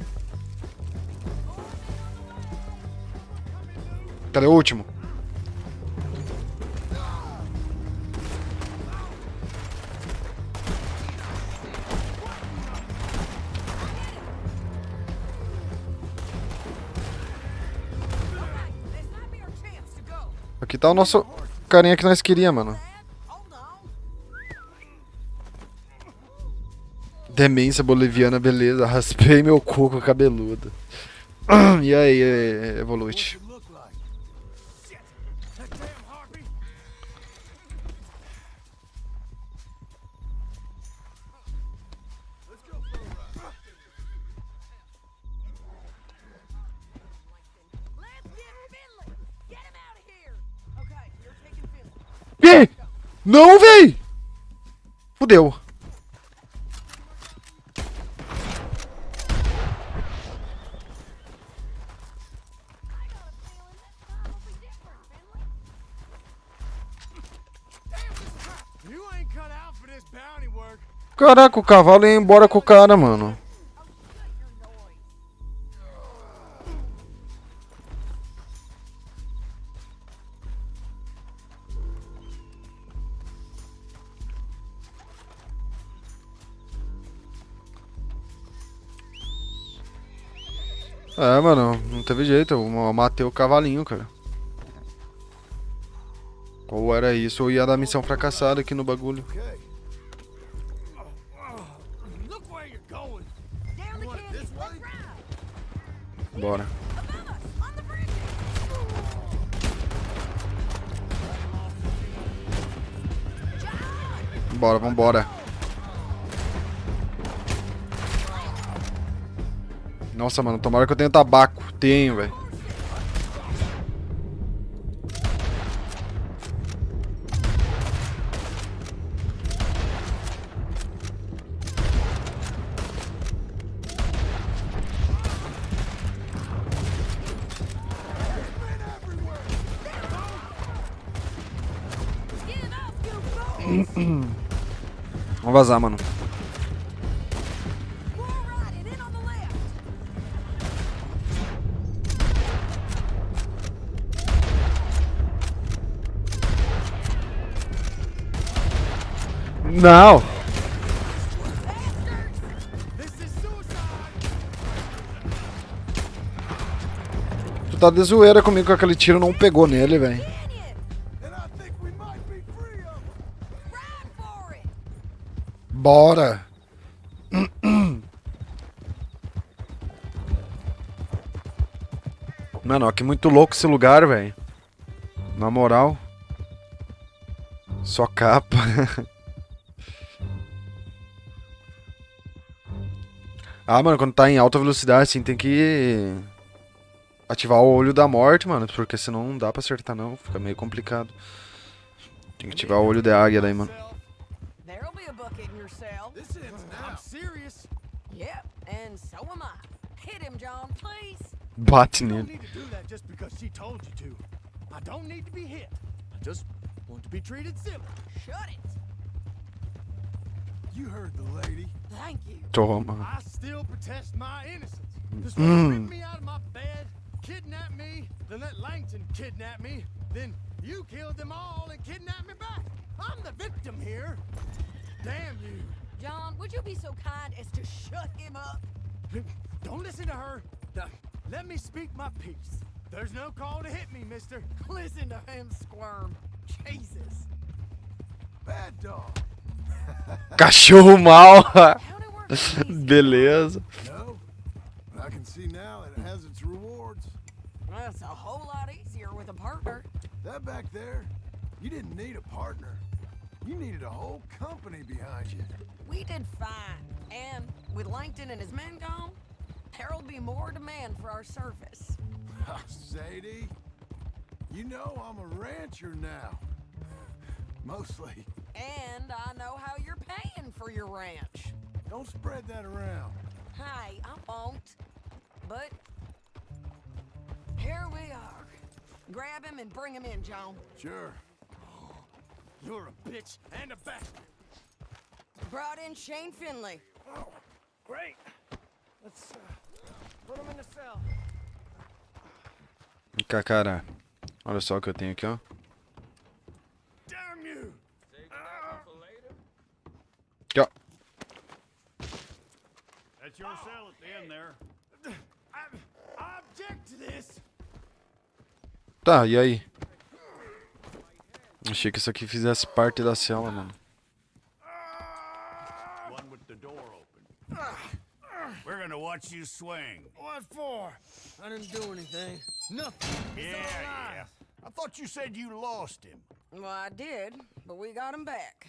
Cadê o último? Aqui tá o nosso carinha que nós queríamos, mano. Demência boliviana, beleza. Raspei meu coco cabeludo. E aí, Evolute? Que? Não, véi! Fudeu. Caraca, o cavalo ia embora com o cara, mano. É, mano, não teve jeito, eu matei o cavalinho, cara. Ou era isso, ou ia dar missão fracassada aqui no bagulho. Bora. Bora, vambora. Nossa, mano, tomara que eu tenha tabaco. Tenho, velho. Vamos vazar, mano. Não. Tu tá de zoeira comigo, com aquele tiro não pegou nele, velho. Bora. Mano, ó, que muito louco esse lugar, velho. Na moral. Só capa. Ah, mano, quando tá em alta velocidade, assim, tem que ativar o olho da morte, mano, porque senão não dá pra acertar, não. Fica meio complicado. Tem que ativar o olho da águia daí, mano. Bate nele. You heard the lady. Thank you. Toma. I still protest my innocence. Just rip me out of my bed, kidnap me, then let Langton kidnap me, then you killed them all and kidnapped me back. I'm the victim here. Damn you. John, would you be so kind as to shut him up? Don't listen to her. Let me speak my piece. There's no call to hit me, mister. Listen to him squirm. Jesus. Bad dog. Cachorro mal. Beleza. No, I can see now it has its rewards. That's a whole lot easier with a partner. That back there, you didn't need a partner. You needed a whole company behind you. We did fine. And with Langton and his men gone, there'll be more demand for our service. Sadie, you know I'm a rancher now. Mostly. And I know how you're paying for your ranch. Don't spread that around. Hey, I won't. But here we are. Grab him and bring him in, John. Sure. You're a bitch and a bastard. Brought in Shane Finley. Oh, great. Let's put him in the cell. Vem cá, cara. Olha só o que eu tenho aqui, ó. Damn you! Aqui, ó. That's your cell at the end there. I object to this. Tá, e aí? Achei que isso aqui fizesse parte da cela, mano. One with the door open. We're gonna watch you swing. What for? I didn't do anything. Nothing. He's Yeah, alive. yeah. I thought you said you lost him. Well, I did, but we got him back.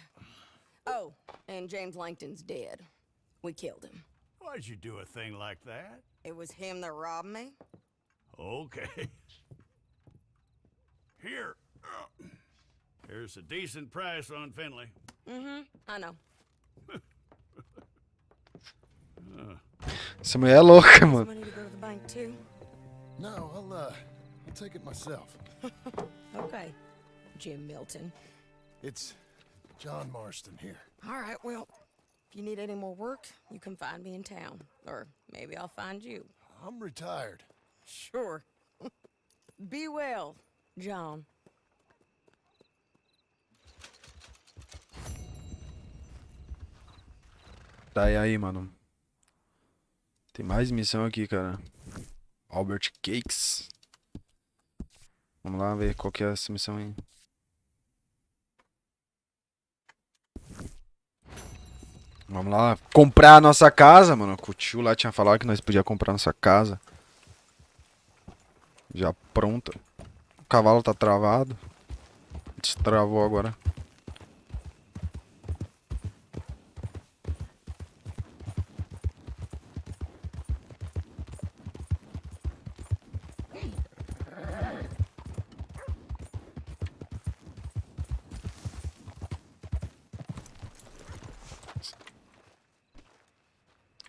Oh, and James Langton's dead. We killed him. Why'd you do a thing like that? It was him that robbed me. Okay. Here. Here's a decent price on Finley. I know. Essa mulher é louca, mano. Money to go to the bank, too? No, I'll take it myself. Okay, Jim Milton. It's John Marston here. All right, well, if you need any more work, you can find me in town. Or maybe I'll find you. I'm retired. Sure. Be well, John. Tá, e aí, mano? Tem mais missão aqui, cara. Albert Cakes. Vamos lá ver qual que é essa missão aí. Vamos lá comprar a nossa casa, mano. O tio lá tinha falado que nós podíamos comprar a nossa casa. Já pronta. O cavalo tá travado. Destravou agora.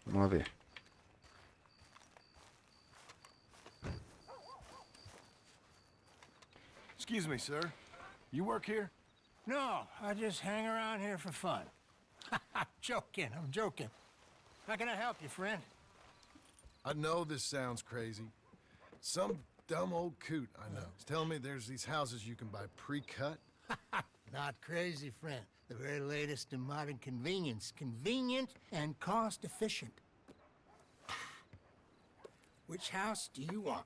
Vamos ver. Excuse me, sir. You work here? No, I just hang around here for fun. I'm joking. How can I help you, friend? I know this sounds crazy. Some dumb old coot I know is telling me there's these houses you can buy pre-cut. Not crazy, friend. The very latest in modern convenience. Convenient and cost-efficient. Which house do you want?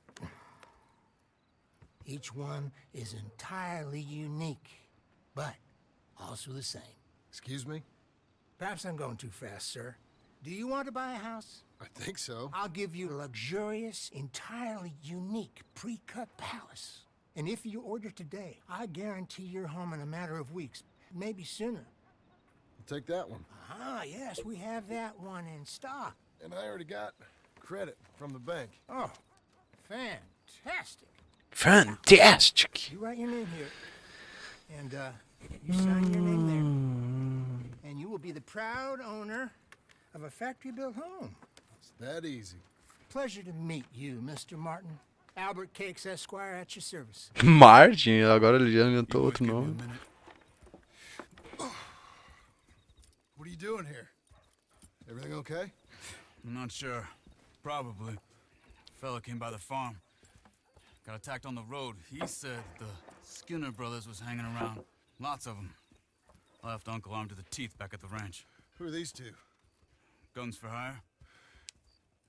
Each one is entirely unique, but also the same. Excuse me? Perhaps I'm going too fast, sir. Do you want to buy a house? I think so. I'll give you a luxurious, entirely unique pre-cut palace. And if you order today, I guarantee you're home in a matter of weeks, maybe sooner. I'll take that one. Ah, yes, we have that one in stock. And I already got credit from the bank. Oh, fantastic. Fantastic! You write your name here. And, you sign your name there. And you will be the proud owner of a factory-built home. It's that easy. Pleasure to meet you, Mr. Martin. Albert Cakes, Esquire, at your service. Martin, agora ele já inventou outro nome. What are you doing here? Everything okay? I'm not sure. Probably. Fella came by the farm. Got attacked on the road. He said the Skinner brothers was hanging around. Lots of them. I left Uncle armed to the teeth back at the ranch. Who are these two? Guns for hire?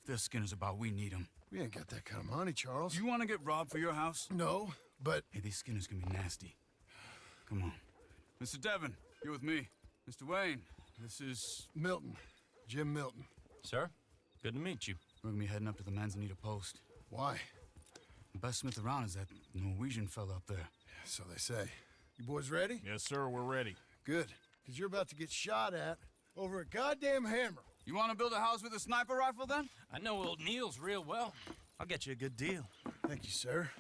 If they're Skinner's about, we need them. We ain't got that kind of money, Charles. You want to get robbed for your house? No, but... Hey, these Skinners can be nasty. Come on. Mr. Devon, you're with me. Mr. Wayne, this is... Milton. Jim Milton. Sir, good to meet you. We're gonna be heading up to the Manzanita Post. Why? The best smith around is that Norwegian fella up there. So they say. You boys ready? Yes, sir, we're ready. Good. because you're about to get shot at over a goddamn hammer. You want to build a house with a sniper rifle then? I know old Neil's real well. I'll get you a good deal. Thank you, sir.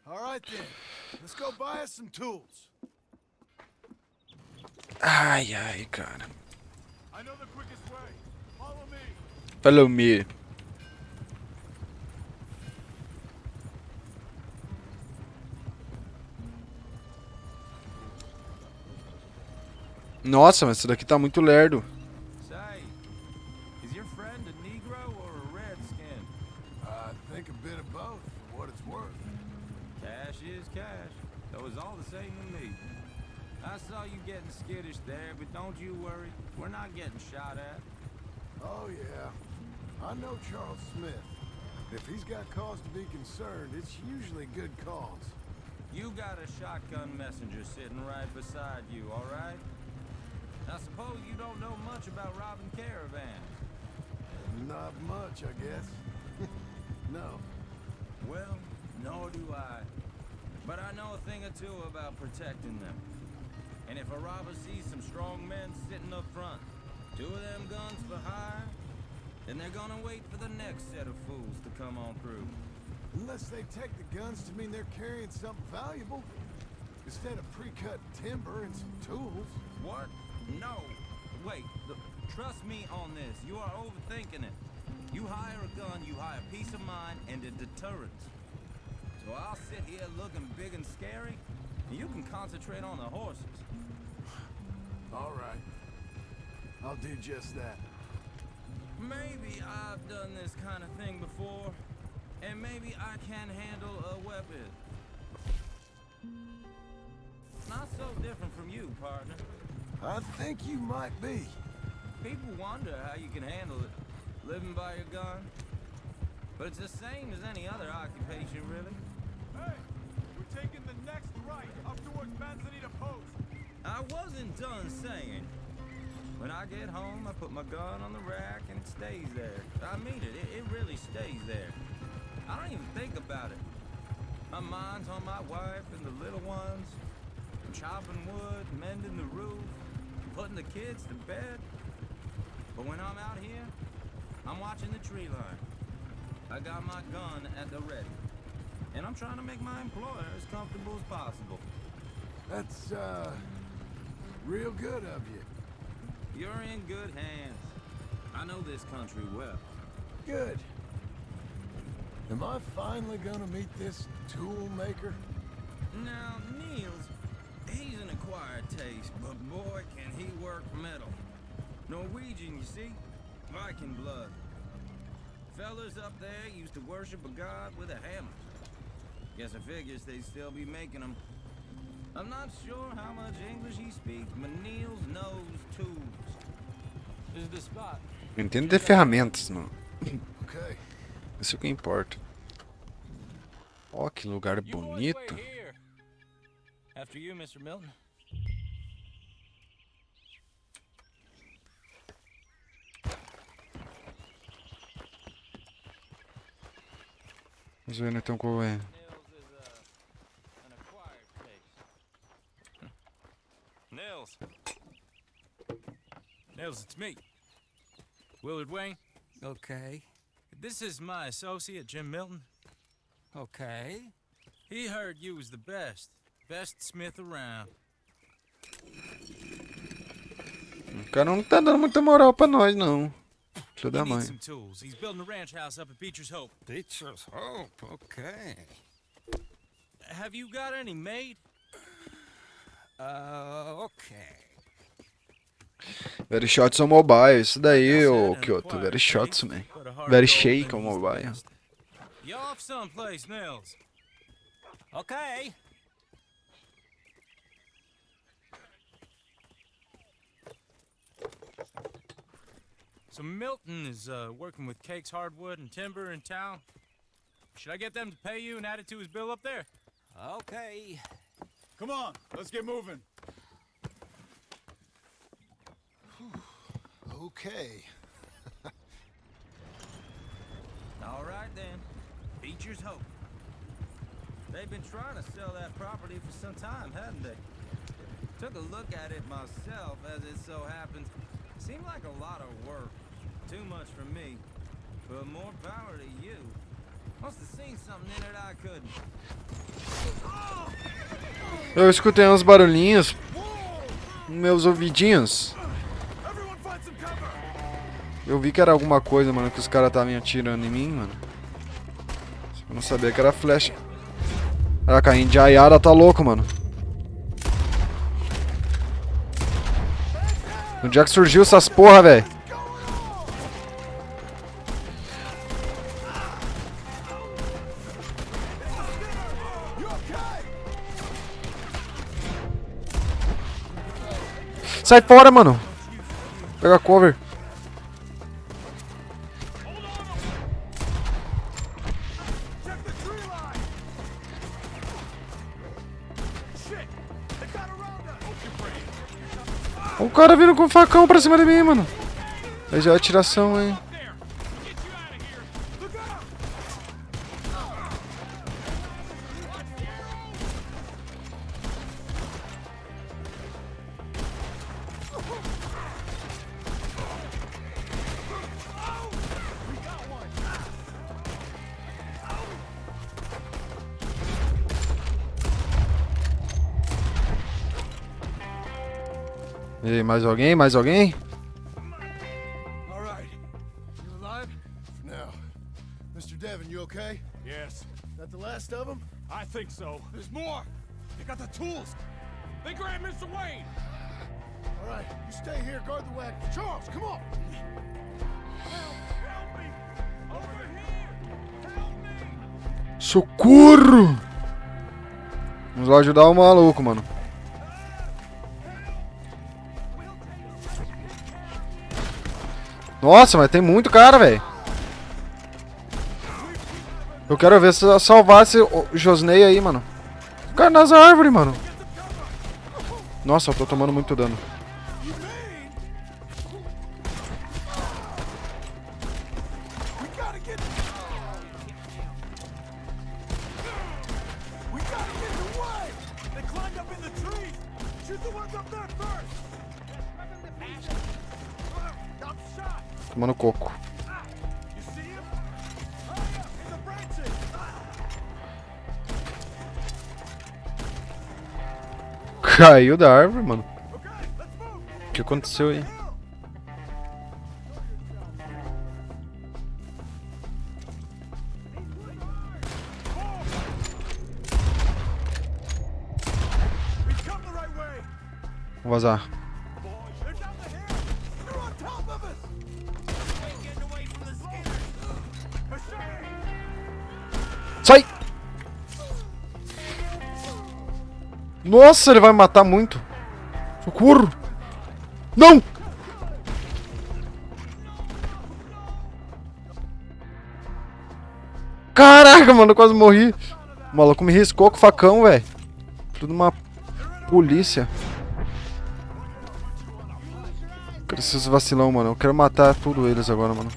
All right, then. Let's go buy us some tools. Ai, ai, cara. I know the quickest way. Follow me. Follow me. Nossa, mas isso daqui tá muito lerdo. Say, is your friend a Negro or a Redskin? I think a bit of both, for what it's worth. Cash is cash. So it's all the same to me. I saw you getting skittish there, but don't you worry. We're not getting shot at. Oh, yeah. I know Charles Smith. If he's got cause to be concerned, it's usually good cause. You got a shotgun messenger sitting right beside you, all right? I suppose you don't know much about robbing caravans. Not much, I guess. No. Well, nor do I. But I know a thing or two about protecting them. And if a robber sees some strong men sitting up front, 2 of them guns for hire, then they're gonna wait for the next set of fools to come on through. Unless they take the guns to mean they're carrying something valuable. Instead of pre-cut timber and some tools. What? No. Wait, look, trust me on this. You are overthinking it. You hire a gun, you hire peace of mind and a deterrence. So I'll sit here looking big and scary, and you can concentrate on the horses. All right. I'll do just that. Maybe I've done this kind of thing before, and maybe I can handle a weapon. Not so different from you, partner. I think you might be. People wonder how you can handle it, living by your gun. But it's the same as any other occupation, really. Hey, we're taking the next right up towards Manzanita Post. I wasn't done saying. When I get home, I put my gun on the rack and it stays there. I mean it, it really stays there. I don't even think about it. My mind's on my wife and the little ones. I'm chopping wood, mending the roof, putting the kids to bed. But when I'm out here, I'm watching the tree line. I got my gun at the ready. And I'm trying to make my employer as comfortable as possible. That's, real good of you. You're in good hands. I know this country well. Good. Am I finally gonna meet this tool maker? Now, Niels, he's an acquired taste, but boy, can he work metal. Norwegian, you see? Viking blood. Fellas up there used to worship a god with a hammer. Guess I figures they'd still be making them. I'm not sure how much English he speaks, but Niels knows tools. This is the spot. Eu entendo de ferramentas, mano. Okay. Isso é o que importa. Ó, que lugar You boys bonito. wait here. After you, Mr. Milton. Vamos ver então qual é. An acquired taste. Nils. Nils, it's me. Willard Wayne. Okay. This is my associate, Jim Milton. Okay. He heard you was the best. Best smith around. O cara não tá dando muita moral pra nós, não. Filho He da needs mãe. some tools. He's building a ranch house up at Beecher's Hope. Beecher's Hope, okay. Have you got any made? Okay. Very shots on mobile. Isso daí, ô Kyoto. Very shots, man. Very shake on mobile. You off someplace, Nils? Okay. So Milton is working with Cakes Hardwood and Timber in town. Should I get them to pay you and add it to his bill up there? Okay. Come on, let's get moving. Okay. All right then. Beecher's Hope. They've been trying to sell that property for some time, haven't they? Took a look at it myself, as it so happens. Seemed like a lot of work. Too much for me. But more power to you. Must have seen something in it I couldn't. Eu escutei uns barulhinhos nos meus ouvidinhos. Eu vi que era alguma coisa, mano, que os caras estavam atirando em mim, mano. Eu não sabia que era flecha. Caraca, a indiaiada tá louco, mano. Onde é que surgiu essas porra, velho? Sai fora, mano. Pega cover. O cara vindo com facão pra cima de mim, mano. Aí já é atiração, hein. E aí, mais alguém? Mais alguém? All right. You alive? No. Mr. Devon, you okay? Yes, That the last of them? I think so. There's more. They got the tools. They grabbed Mr. Wayne. All right. You stay here, guard the wagon. Charles, come on. Help me! Over here! Help me! Socorro! Vamos lá ajudar o maluco, mano. Nossa, mas tem muito cara, velho. Eu quero ver se eu salvasse o Josney aí, mano. O cara nas árvores, mano. Nossa, eu tô tomando muito dano. Tomando coco. Caiu da árvore, mano. O que aconteceu aí? Vou vazar. Sai! Nossa, ele vai me matar muito. Socorro! Não! Caraca, mano, eu quase morri. O maluco me riscou com o facão, velho. Tudo uma polícia. Cara, esses vacilão, mano. Eu quero matar tudo eles agora, mano.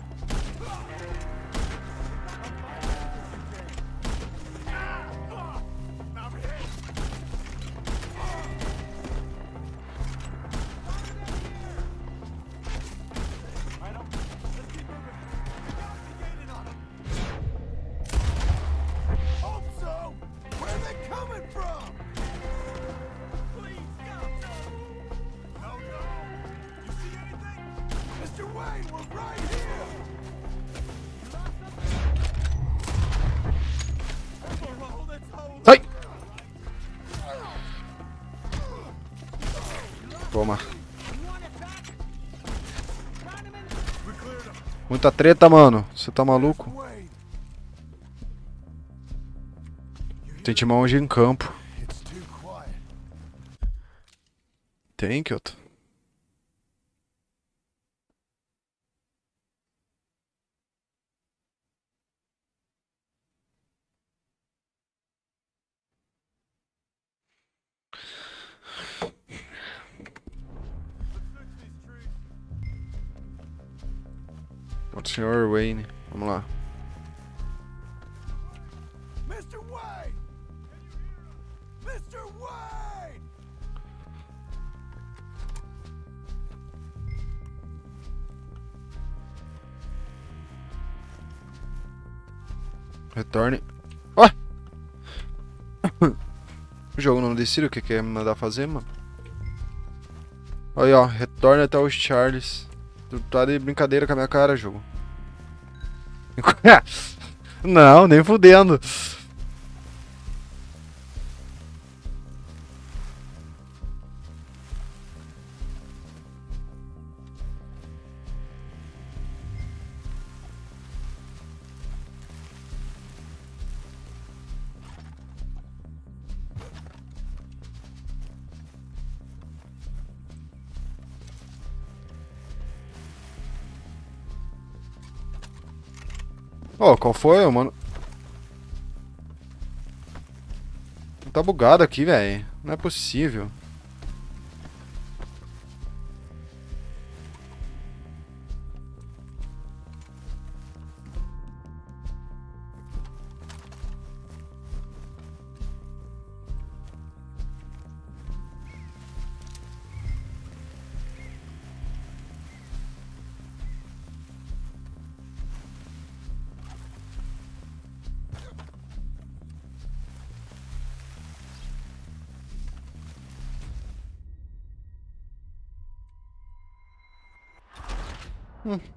Sai! Toma. Muita treta, mano. Você tá maluco? Tem timão hoje em campo. Tem, Kyoto. O senhor Wayne, vamos lá. Mr. Wayne! Mr. Wayne! Retorne. Ó! O jogo não decide o que quer me mandar fazer, mano. Olha, ó. Retorne até os Charles. Tu tá de brincadeira com a minha cara, jogo. Não, nem fudendo. Ó, qual foi, mano? Tá bugado aqui, velho. Não é possível.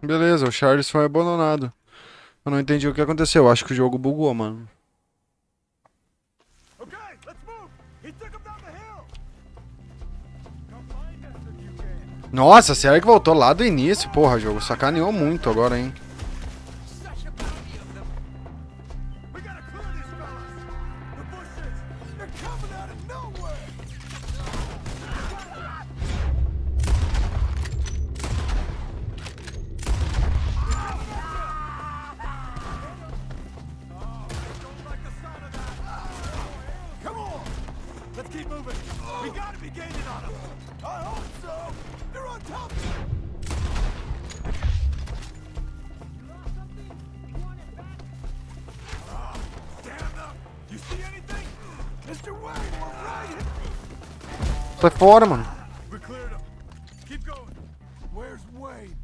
Beleza, o Charles foi abandonado. Eu não entendi o que aconteceu. Acho que o jogo bugou, mano. Okay, let's move. He took him down the hill. Come find us if you can. Nossa, sério que voltou lá do início? Porra, jogo sacaneou muito agora, hein? Such a bounty of them. We gotta clear these fellas. The bushes, they're coming out of nowhere. Don't like the sound of that. Come on, let's keep moving. We gotta be gaining on them. I hope so. They're on top. Damn them. You see anything? Mr. Wayne, we're right. Sai fora, mano. We cleared them. Keep going. Where's Wayne?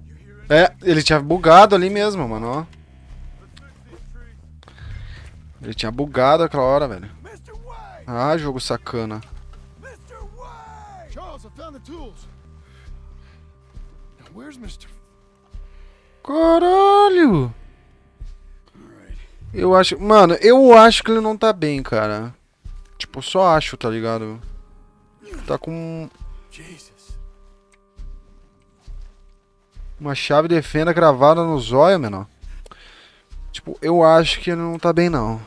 You hear anything? É, ele tinha bugado ali mesmo, mano, ó. Let's fix these trees. Ele tinha bugado aquela hora, velho. Mr. Wayne! Ah, jogo sacana. Mr. Wayne! Charles, I found the tools. Now, where's Mr. Caralho! Eu acho... Mano, eu acho que ele não tá bem, cara. Tipo, só acho, tá ligado? Tá com Jesus. uma chave de fenda gravada no zóio, menor. Tipo, eu acho que ele não tá bem, não.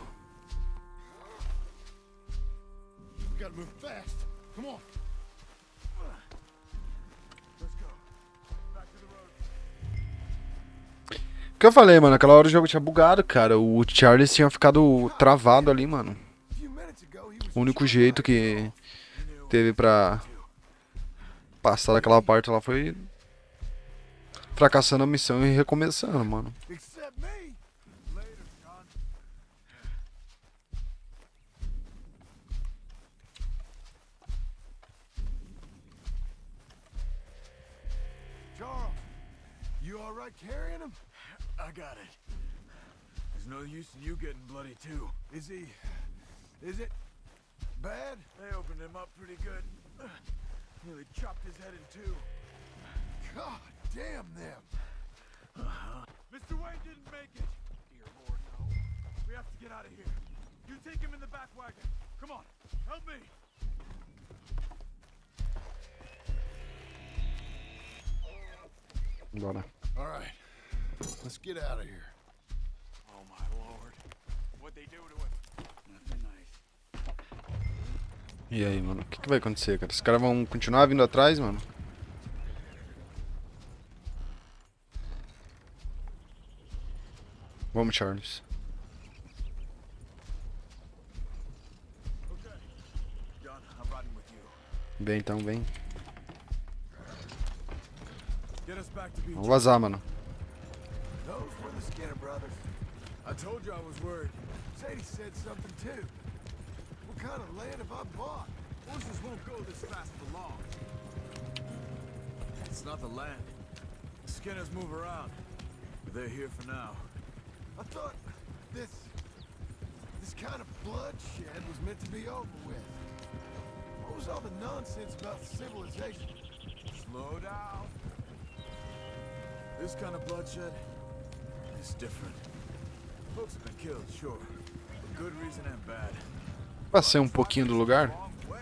We gotta move fast. Come on. Let's go. Back to the road. O que eu falei, mano? Aquela hora o jogo tinha bugado, cara. O Charles tinha ficado travado ali, mano. A few minutes ago, he was O único jeito que teve pra passar daquela parte lá foi fracassando a missão e recomeçando, mano. except me. Later, John. Charles, you all right carrying him? I got it. There's no use in you getting bloody too. Is he... Is it bad? They opened him up pretty good. Nearly chopped his head in two. God damn them. Mr. Wayne didn't make it. Dear Lord, no. We have to get out of here. You take him in the back wagon. Come on, help me. Bora. All right. Let's get out of here. Oh my Lord. What'd they do to him? Nothing nice. E aí, mano? O que vai acontecer, cara? Os caras vão continuar vindo atrás, mano? Vamos, Charles. Okay. John, I'm riding with you. Vem então, vem. Get us back to beach. Vamos vazar, mano. Those were the Skinner brothers. I told you I was worried. Sadie said something too. What kind of land have I bought? Horses won't go this fast for long. It's not the land. The Skinners move around. They're here for now. I thought this kind of bloodshed was meant to be over with. What was all the nonsense about civilization? Slow down. This kind of bloodshed is different. Folks have been killed, sure. For good reason and bad. Passei um pouquinho do lugar. But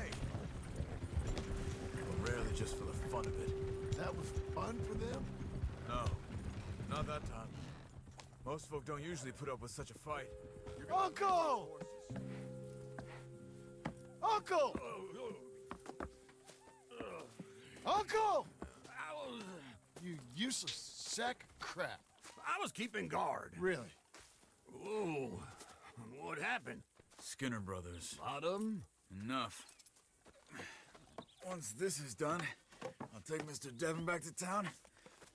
rarely just for the fun of it. That was fun for them? No, not that time. Most folk don't usually put up with such a fight. Uncle! Uncle! Uncle! You useless sack of crap. I was keeping guard. Really? Ooh, what happened? Skinner brothers. Lot of 'em? Enough. Once this is done, I'll take Mr. Devon back to town and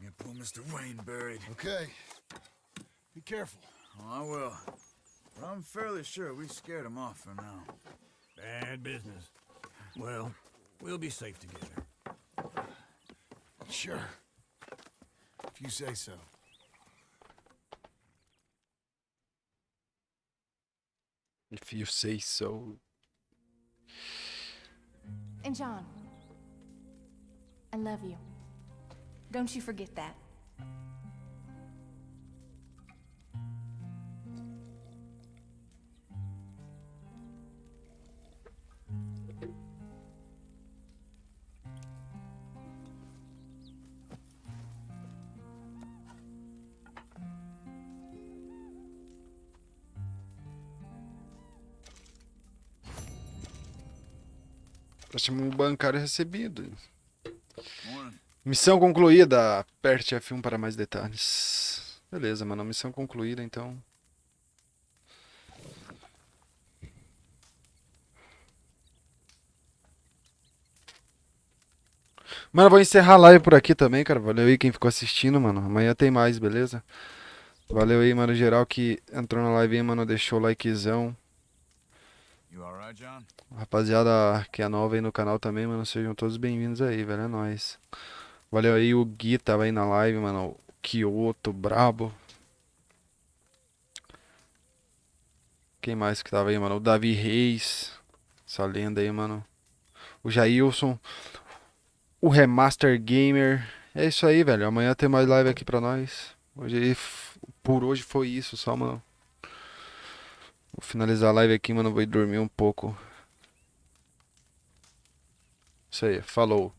get poor Mr. Wayne buried. Okay. Be careful. Oh, I will. But I'm fairly sure we scared him off for now. Bad business. Well, we'll be safe together. Sure. If you say so. If you say so. And John, I love you. Don't you forget that. Empréstimo bancário recebido. Morning. Missão concluída. Aperte F1 para mais detalhes. Beleza, mano. Missão concluída, então. Mano, eu vou encerrar a live por aqui também, cara. Valeu aí quem ficou assistindo, mano. Amanhã tem mais, beleza? Valeu aí, mano. Geral que entrou na live aí, mano. Deixou o likezão. You alright, John? Rapaziada que é nova aí no canal também, mano, sejam todos bem-vindos aí, velho, é nóis. Valeu aí, o Gui tava aí na live, mano, o Kyoto, brabo. Quem mais que tava aí, mano? O Davi Reis, essa lenda aí, mano. O Jailson, o Remaster Gamer. É isso aí, velho, amanhã tem mais live aqui pra nós. Hoje, por hoje foi isso só, mano. Vou finalizar a live aqui, mano, vou ir dormir um pouco. Isso aí, falou.